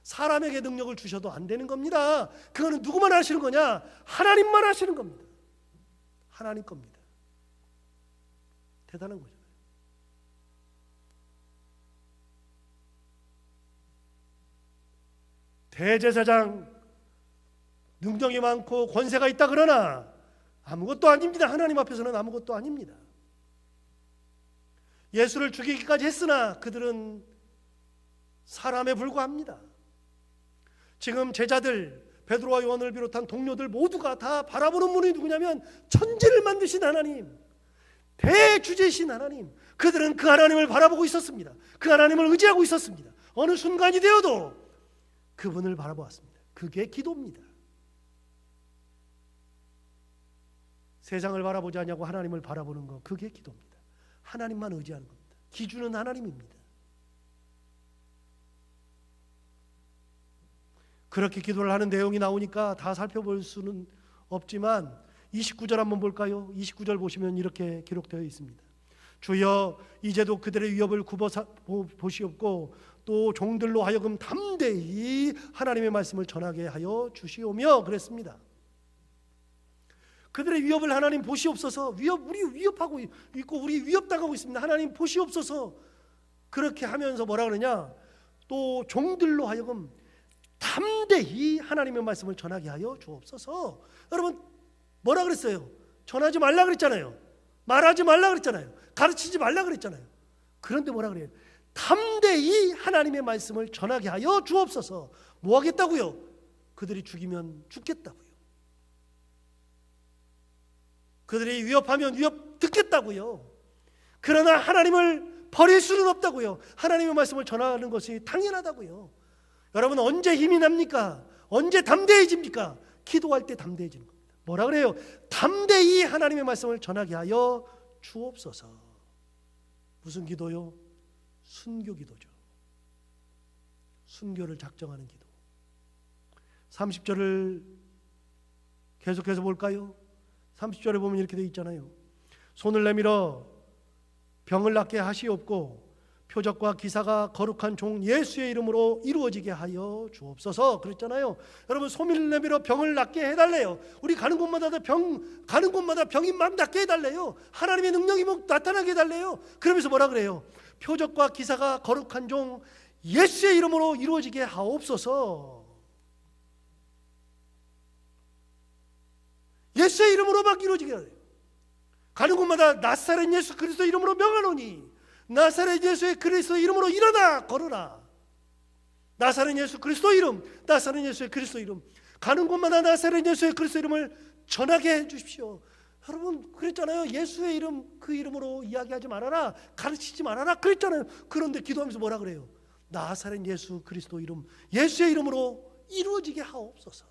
사람에게 능력을 주셔도 안 되는 겁니다. 그거는 누구만 하시는 거냐? 하나님만 하시는 겁니다. 하나님 겁니다. 대단한 거잖아요. 대제사장 능력이 많고 권세가 있다 그러나 아무것도 아닙니다. 하나님 앞에서는 아무것도 아닙니다. 예수를 죽이기까지 했으나 그들은 사람에 불과합니다. 지금 제자들 베드로와 요한을 비롯한 동료들 모두가 다 바라보는 분이 누구냐면 천지를 만드신 하나님, 대주제이신 하나님. 그들은 그 하나님을 바라보고 있었습니다. 그 하나님을 의지하고 있었습니다. 어느 순간이 되어도 그분을 바라보았습니다. 그게 기도입니다. 세상을 바라보지 않냐고 하나님을 바라보는 것, 그게 기도입니다. 하나님만 의지하는 겁니다. 기준은 하나님입니다. 그렇게 기도를 하는 내용이 나오니까 다 살펴볼 수는 없지만 29절 한번 볼까요? 29절 보시면 이렇게 기록되어 있습니다. 주여 이제도 그들의 위협을 굽어 보시옵고 또 종들로 하여금 담대히 하나님의 말씀을 전하게 하여 주시오며 그랬습니다. 그들의 위협을 하나님 보시옵소서. 우리 위협하고 있고 우리 위협당하고 있습니다. 하나님 보시옵소서. 그렇게 하면서 뭐라 그러냐? 또 종들로 하여금 담대히 하나님의 말씀을 전하게 하여 주옵소서. 여러분 뭐라 그랬어요? 전하지 말라 그랬잖아요. 말하지 말라 그랬잖아요. 가르치지 말라 그랬잖아요. 그런데 뭐라 그래요? 담대히 하나님의 말씀을 전하게 하여 주옵소서. 뭐 하겠다고요? 그들이 죽이면 죽겠다고요. 그들이 위협하면 위협 듣겠다고요. 그러나 하나님을 버릴 수는 없다고요. 하나님의 말씀을 전하는 것이 당연하다고요. 여러분 언제 힘이 납니까? 언제 담대해집니까? 기도할 때 담대해지는 겁니다. 뭐라 그래요? 담대히 하나님의 말씀을 전하게 하여 주옵소서. 무슨 기도요? 순교 기도죠. 순교를 작정하는 기도. 30절을 계속해서 볼까요? 30절에 보면 이렇게 되어 있잖아요. 손을 내밀어 병을 낫게 하시옵고 표적과 기사가 거룩한 종 예수의 이름으로 이루어지게 하여 주옵소서 그랬잖아요. 여러분 손을 내밀어 병을 낫게 해달래요. 우리 가는 곳마다 병이 막 낫게 해달래요. 하나님의 능력이 막 나타나게 해달래요. 그러면서 뭐라 그래요? 표적과 기사가 거룩한 종 예수의 이름으로 이루어지게 하옵소서. 예수의 이름으로 막 이루어지게 해야 돼요. 가는 곳마다 나사렛 예수 그리스도 이름으로 명하노니 나사렛 예수의 그리스도 이름으로 일어나 걸어라. 나사렛 예수 그리스도 이름, 나사렛 예수의 그리스도 이름. 가는 곳마다 나사렛 예수의 그리스도 이름을 전하게 해 주십시오. 여러분 그랬잖아요. 예수의 이름 그 이름으로 이야기하지 말아라. 가르치지 말아라 그랬잖아요. 그런데 기도하면서 뭐라 그래요? 나사렛 예수 그리스도 이름, 예수의 이름으로 이루어지게 하옵소서.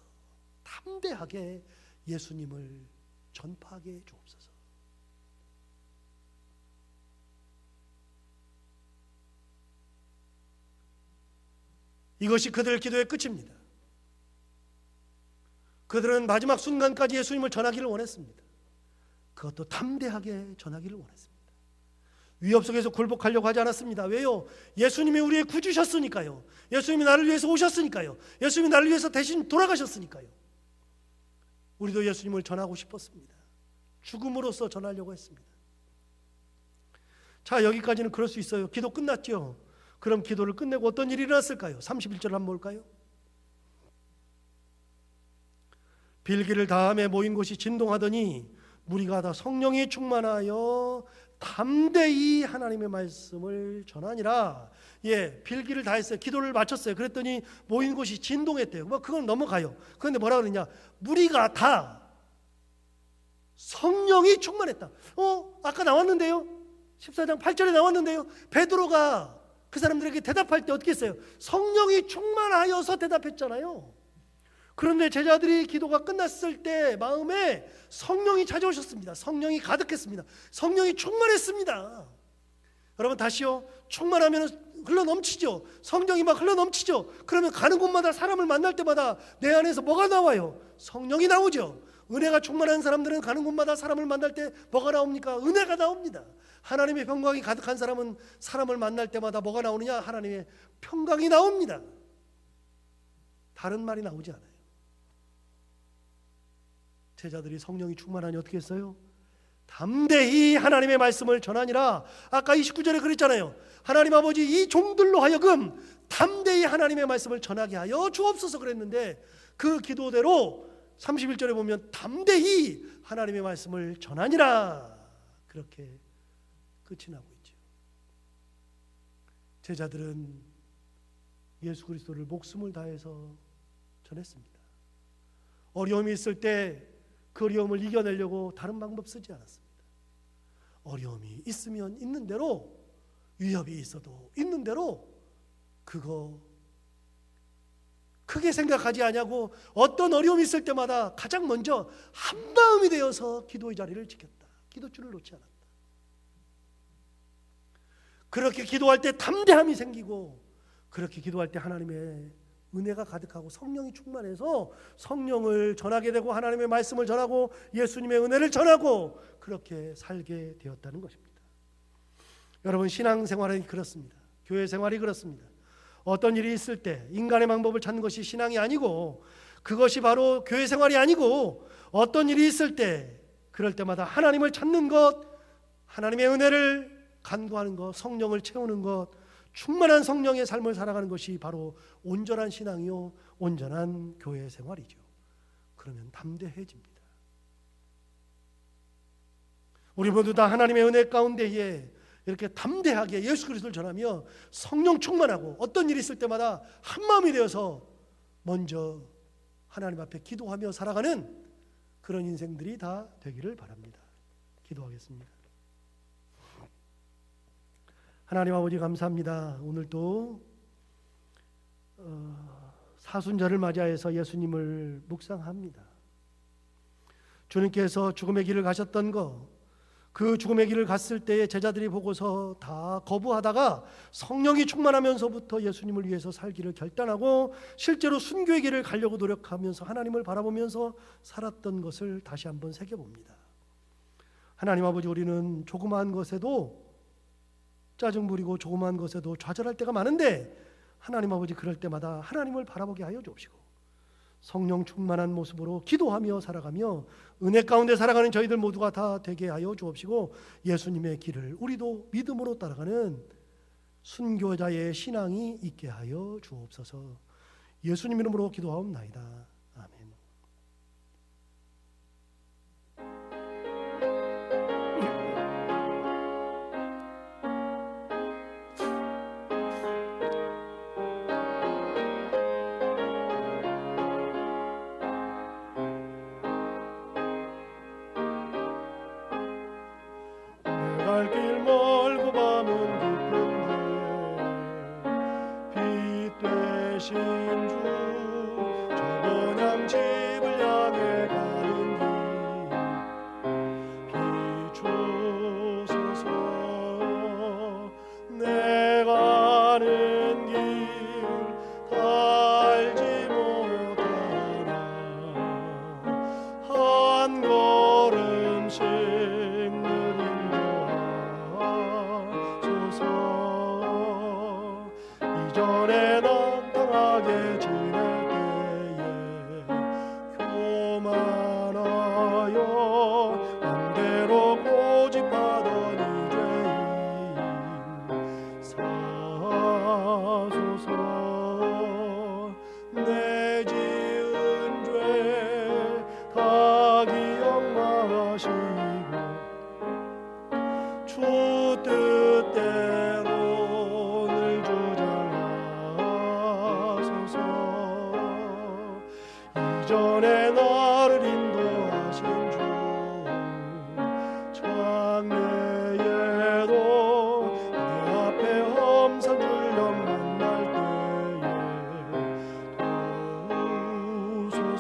담대하게 예수님을 전파하게 해 주옵소서. 이것이 그들의 기도의 끝입니다. 그들은 마지막 순간까지 예수님을 전하기를 원했습니다. 그것도 담대하게 전하기를 원했습니다. 위협 속에서 굴복하려고 하지 않았습니다. 왜요? 예수님이 우리의 구주셨으니까요. 예수님이 나를 위해서 오셨으니까요. 예수님이 나를 위해서 대신 돌아가셨으니까요. 우리도 예수님을 전하고 싶었습니다. 죽음으로써 전하려고 했습니다. 자, 여기까지는 그럴 수 있어요. 기도 끝났죠? 그럼 기도를 끝내고 어떤 일이 일어났을까요? 31절 한번 볼까요? 빌기를 다함에 모인 곳이 진동하더니 무리가 다 성령이 충만하여 담대히 하나님의 말씀을 전하니라. 예, 빌기를 다 했어요. 기도를 마쳤어요. 그랬더니 모인 곳이 진동했대요. 그건 넘어가요. 그런데 뭐라 그러냐? 무리가 다 성령이 충만했다. 아까 나왔는데요. 14장 8절에 나왔는데요. 베드로가 그 사람들에게 대답할 때 어떻게 했어요? 성령이 충만하여서 대답했잖아요. 그런데 제자들이 기도가 끝났을 때 마음에 성령이 찾아오셨습니다. 성령이 가득했습니다. 성령이 충만했습니다. 여러분 다시요. 충만하면 흘러 넘치죠. 성령이 막 흘러 넘치죠. 그러면 가는 곳마다 사람을 만날 때마다 내 안에서 뭐가 나와요? 성령이 나오죠. 은혜가 충만한 사람들은 가는 곳마다 사람을 만날 때 뭐가 나옵니까? 은혜가 나옵니다. 하나님의 평강이 가득한 사람은 사람을 만날 때마다 뭐가 나오느냐? 하나님의 평강이 나옵니다. 다른 말이 나오지 않아요. 제자들이 성령이 충만하니 어떻게 했어요? 담대히 하나님의 말씀을 전하니라. 아까 29절에 그랬잖아요. 하나님 아버지, 이 종들로 하여금 담대히 하나님의 말씀을 전하게 하여 주옵소서 그랬는데, 그 기도대로 31절에 보면 담대히 하나님의 말씀을 전하니라, 그렇게 끝이 나고 있죠. 제자들은 예수 그리스도를 목숨을 다해서 전했습니다. 어려움이 있을 때 그 어려움을 이겨내려고 다른 방법 쓰지 않았습니다. 어려움이 있으면 있는 대로, 위협이 있어도 있는 대로 그거 크게 생각하지 않냐고 어떤 어려움이 있을 때마다 가장 먼저 한마음이 되어서 기도의 자리를 지켰다. 기도줄을 놓지 않았다. 그렇게 기도할 때 담대함이 생기고, 그렇게 기도할 때 하나님의 은혜가 가득하고 성령이 충만해서 성령을 전하게 되고 하나님의 말씀을 전하고 예수님의 은혜를 전하고 그렇게 살게 되었다는 것입니다. 여러분, 신앙생활은 그렇습니다. 교회 생활이 그렇습니다. 어떤 일이 있을 때 인간의 방법을 찾는 것이 신앙이 아니고, 그것이 바로 교회 생활이 아니고, 어떤 일이 있을 때 그럴 때마다 하나님을 찾는 것, 하나님의 은혜를 간구하는 것, 성령을 채우는 것, 충만한 성령의 삶을 살아가는 것이 바로 온전한 신앙이요 온전한 교회 생활이죠. 그러면 담대해집니다. 우리 모두 다 하나님의 은혜 가운데에 이렇게 담대하게 예수 그리스도를 전하며 성령 충만하고 어떤 일이 있을 때마다 한마음이 되어서 먼저 하나님 앞에 기도하며 살아가는 그런 인생들이 다 되기를 바랍니다. 기도하겠습니다. 하나님 아버지, 감사합니다. 오늘도 사순절을 맞이해서 예수님을 묵상합니다. 주님께서 죽음의 길을 가셨던 것, 그 죽음의 길을 갔을 때에 제자들이 보고서 다 거부하다가 성령이 충만하면서부터 예수님을 위해서 살기를 결단하고 실제로 순교의 길을 가려고 노력하면서 하나님을 바라보면서 살았던 것을 다시 한번 새겨봅니다. 하나님 아버지, 우리는 조그마한 것에도 짜증 부리고 조그마한 것에도 좌절할 때가 많은데, 하나님 아버지, 그럴 때마다 하나님을 바라보게 하여 주옵시고 성령 충만한 모습으로 기도하며 살아가며 은혜 가운데 살아가는 저희들 모두가 다 되게 하여 주옵시고, 예수님의 길을 우리도 믿음으로 따라가는 순교자의 신앙이 있게 하여 주옵소서. 예수님 이름으로 기도하옵나이다. 아멘. 갈 길 멀고 밤은 깊은데 빛 되신 주, 저 번향 집을 향해 가는 길 비추소서. 내 가는 길 달지 못하나 한 걸음씩 이전에 난 당하게 지낼 때에 교만하여 맘대로 고집하던 이 죄인 사소서. 내 지은 죄 다 기억마시고 주 뜻대로 이전에 나를 인도하신 주, 장래에도 내 앞에 험산 불령 만날 때에 도우소서.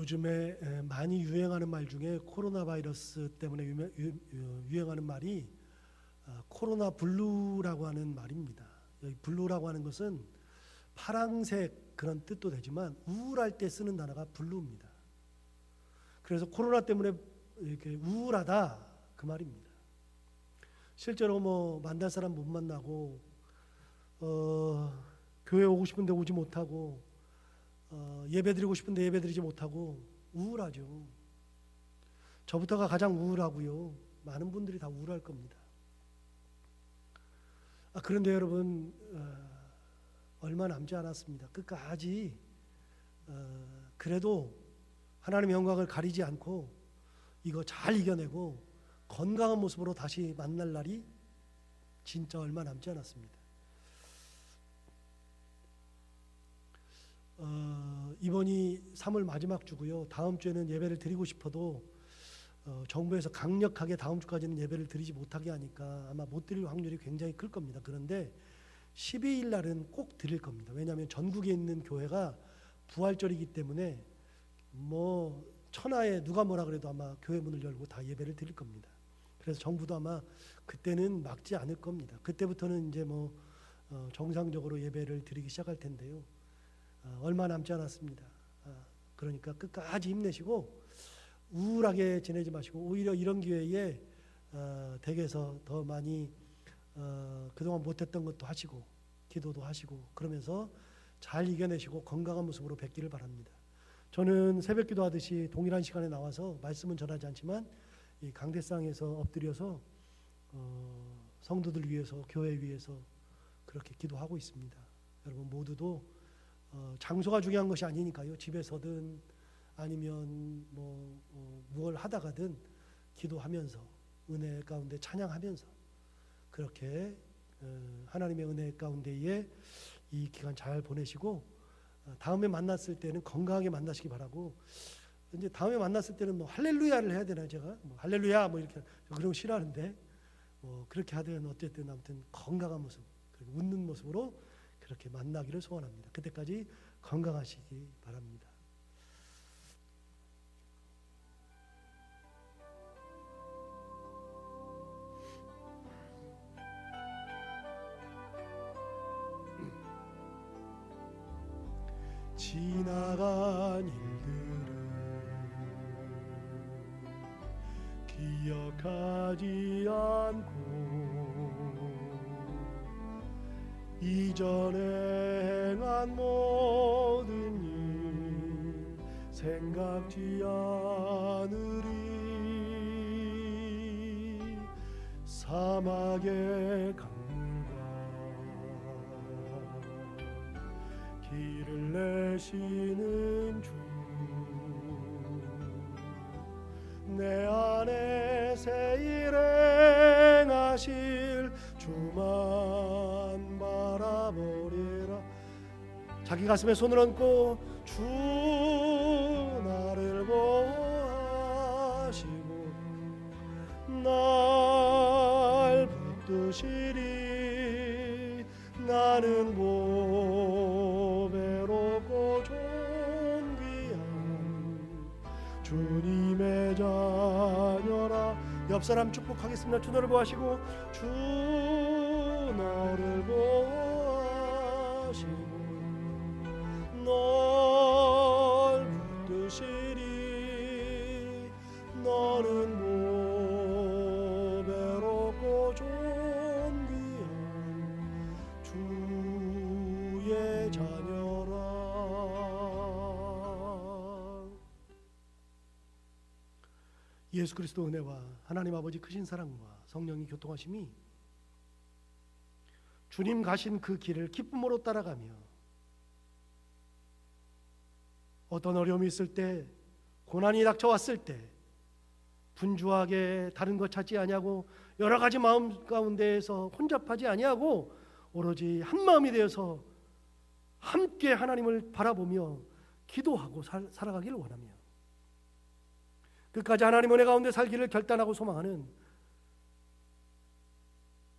요즘에 많이 유행하는 말 중에 코로나 바이러스 때문에 유행하는 말이 코로나 블루라고 하는 말입니다. 여기 블루라고 하는 것은 파랑색 그런 뜻도 되지만 우울할 때 쓰는 단어가 블루입니다. 그래서 코로나 때문에 이렇게 우울하다 그 말입니다. 실제로 뭐 만날 사람 못 만나고 교회 오고 싶은데 오지 못하고 예배드리고 싶은데 예배드리지 못하고 우울하죠. 저부터가 가장 우울하고요. 많은 분들이 다 우울할 겁니다. 그런데 여러분 얼마 남지 않았습니다. 끝까지 그래도 하나님의 영광을 가리지 않고 이거 잘 이겨내고 건강한 모습으로 다시 만날 날이 진짜 얼마 남지 않았습니다. 이번이 3월 마지막 주고요. 다음 주에는 예배를 드리고 싶어도 정부에서 강력하게 다음 주까지는 예배를 드리지 못하게 하니까 아마 못 드릴 확률이 굉장히 클 겁니다. 그런데 12일 날은 꼭 드릴 겁니다. 왜냐하면 전국에 있는 교회가 부활절이기 때문에 뭐 천하에 누가 뭐라 그래도 아마 교회 문을 열고 다 예배를 드릴 겁니다. 그래서 정부도 아마 그때는 막지 않을 겁니다. 그때부터는 이제 뭐 정상적으로 예배를 드리기 시작할 텐데요. 얼마 남지 않았습니다. 그러니까 끝까지 힘내시고 우울하게 지내지 마시고 오히려 이런 기회에 댁에서 더 많이 그동안 못했던 것도 하시고 기도도 하시고 그러면서 잘 이겨내시고 건강한 모습으로 뵙기를 바랍니다. 저는 새벽 기도하듯이 동일한 시간에 나와서 말씀은 전하지 않지만 이 강대상에서 엎드려서 성도들 위해서 교회 위해서 그렇게 기도하고 있습니다. 여러분 모두도 장소가 중요한 것이 아니니까요. 집에서든 아니면 무엇을 하다가든 기도하면서 은혜 가운데 찬양하면서 그렇게 하나님의 은혜 가운데에 이 기간 잘 보내시고 다음에 만났을 때는 건강하게 만나시기 바라고. 이제 다음에 만났을 때는 뭐 할렐루야를 해야 되나 제가 뭐 할렐루야 뭐 이렇게 그런 거 싫어하는데 그렇게 하든 어쨌든 아무튼 건강한 모습 웃는 모습으로 그렇게 만나기를 소원합니다. 그때까지 건강하시기 바랍니다. 지나간 일들을 기억하지 않고 이전에 행한 모든 일 생각지 않으리. 사막의 강물과 길을 내시는 주 내 안에 새 일 행하실 주만 바라보리라. 자기 가슴에 손을 얹고 주 나를 보호하시고 날 붙드시리. 나는 보배롭고 존귀한 주님의 자녀라. 옆 사람 축복하겠습니다. 주 너를 보호하시고 주 너를 보호하시고 널 붙드시리. 너는 보배롭고 존귀한 주의 자녀라. 예수 그리스도 은혜와 하나님 아버지 크신 사랑과 성령의 교통하심이 주님 가신 그 길을 기쁨으로 따라가며 어떤 어려움이 있을 때, 고난이 닥쳐왔을 때 분주하게 다른 것 찾지 아니하고 여러 가지 마음 가운데에서 혼잡하지 아니하고 오로지 한 마음이 되어서 함께 하나님을 바라보며 기도하고 살아가기를 원하며 끝까지 하나님 은혜 가운데 살기를 결단하고 소망하는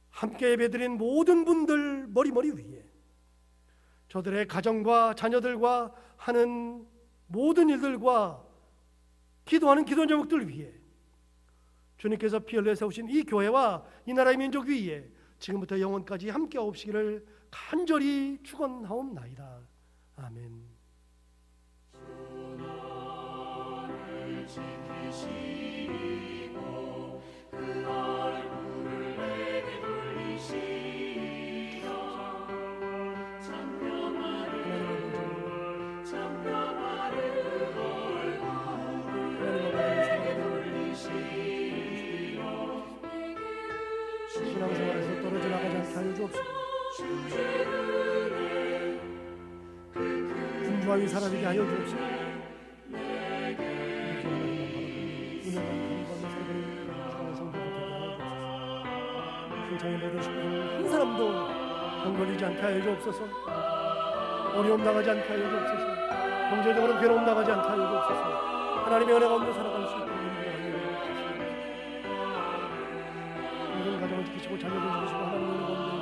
함께 예배드린 모든 분들 머리머리 위에 저들의 가정과 자녀들과 하는 모든 일들과 기도하는 기도 제목들 위해 주님께서 피 흘려 세우신 이 교회와 이 나라의 민족 위에 지금부터 영원까지 함께 없으시기를 간절히 축원하옵나이다. 아멘. 나를 지키시고 그 얼굴을 내게 돌리시며 장명하는 얼굴을 내게 돌리시며 신앙생활에서 떨어져 나가지 않게 하여 주옵소서. 분주하게 살아가게 하여 주옵소서. 세상의 모든 식구들 한 사람도 병 걸리지 않게 하여 주옵소서. 어려움 당하지 않게 하여 주옵소서. 경제적으로 괴로움 당하지 않게 하여 주옵소서. 하나님의 은혜 가운데 살아갈 수 있도록 인도하여 주옵소서. 모든 가정을 지키시고 자녀들 지키시고 하나님의 은혜 가운데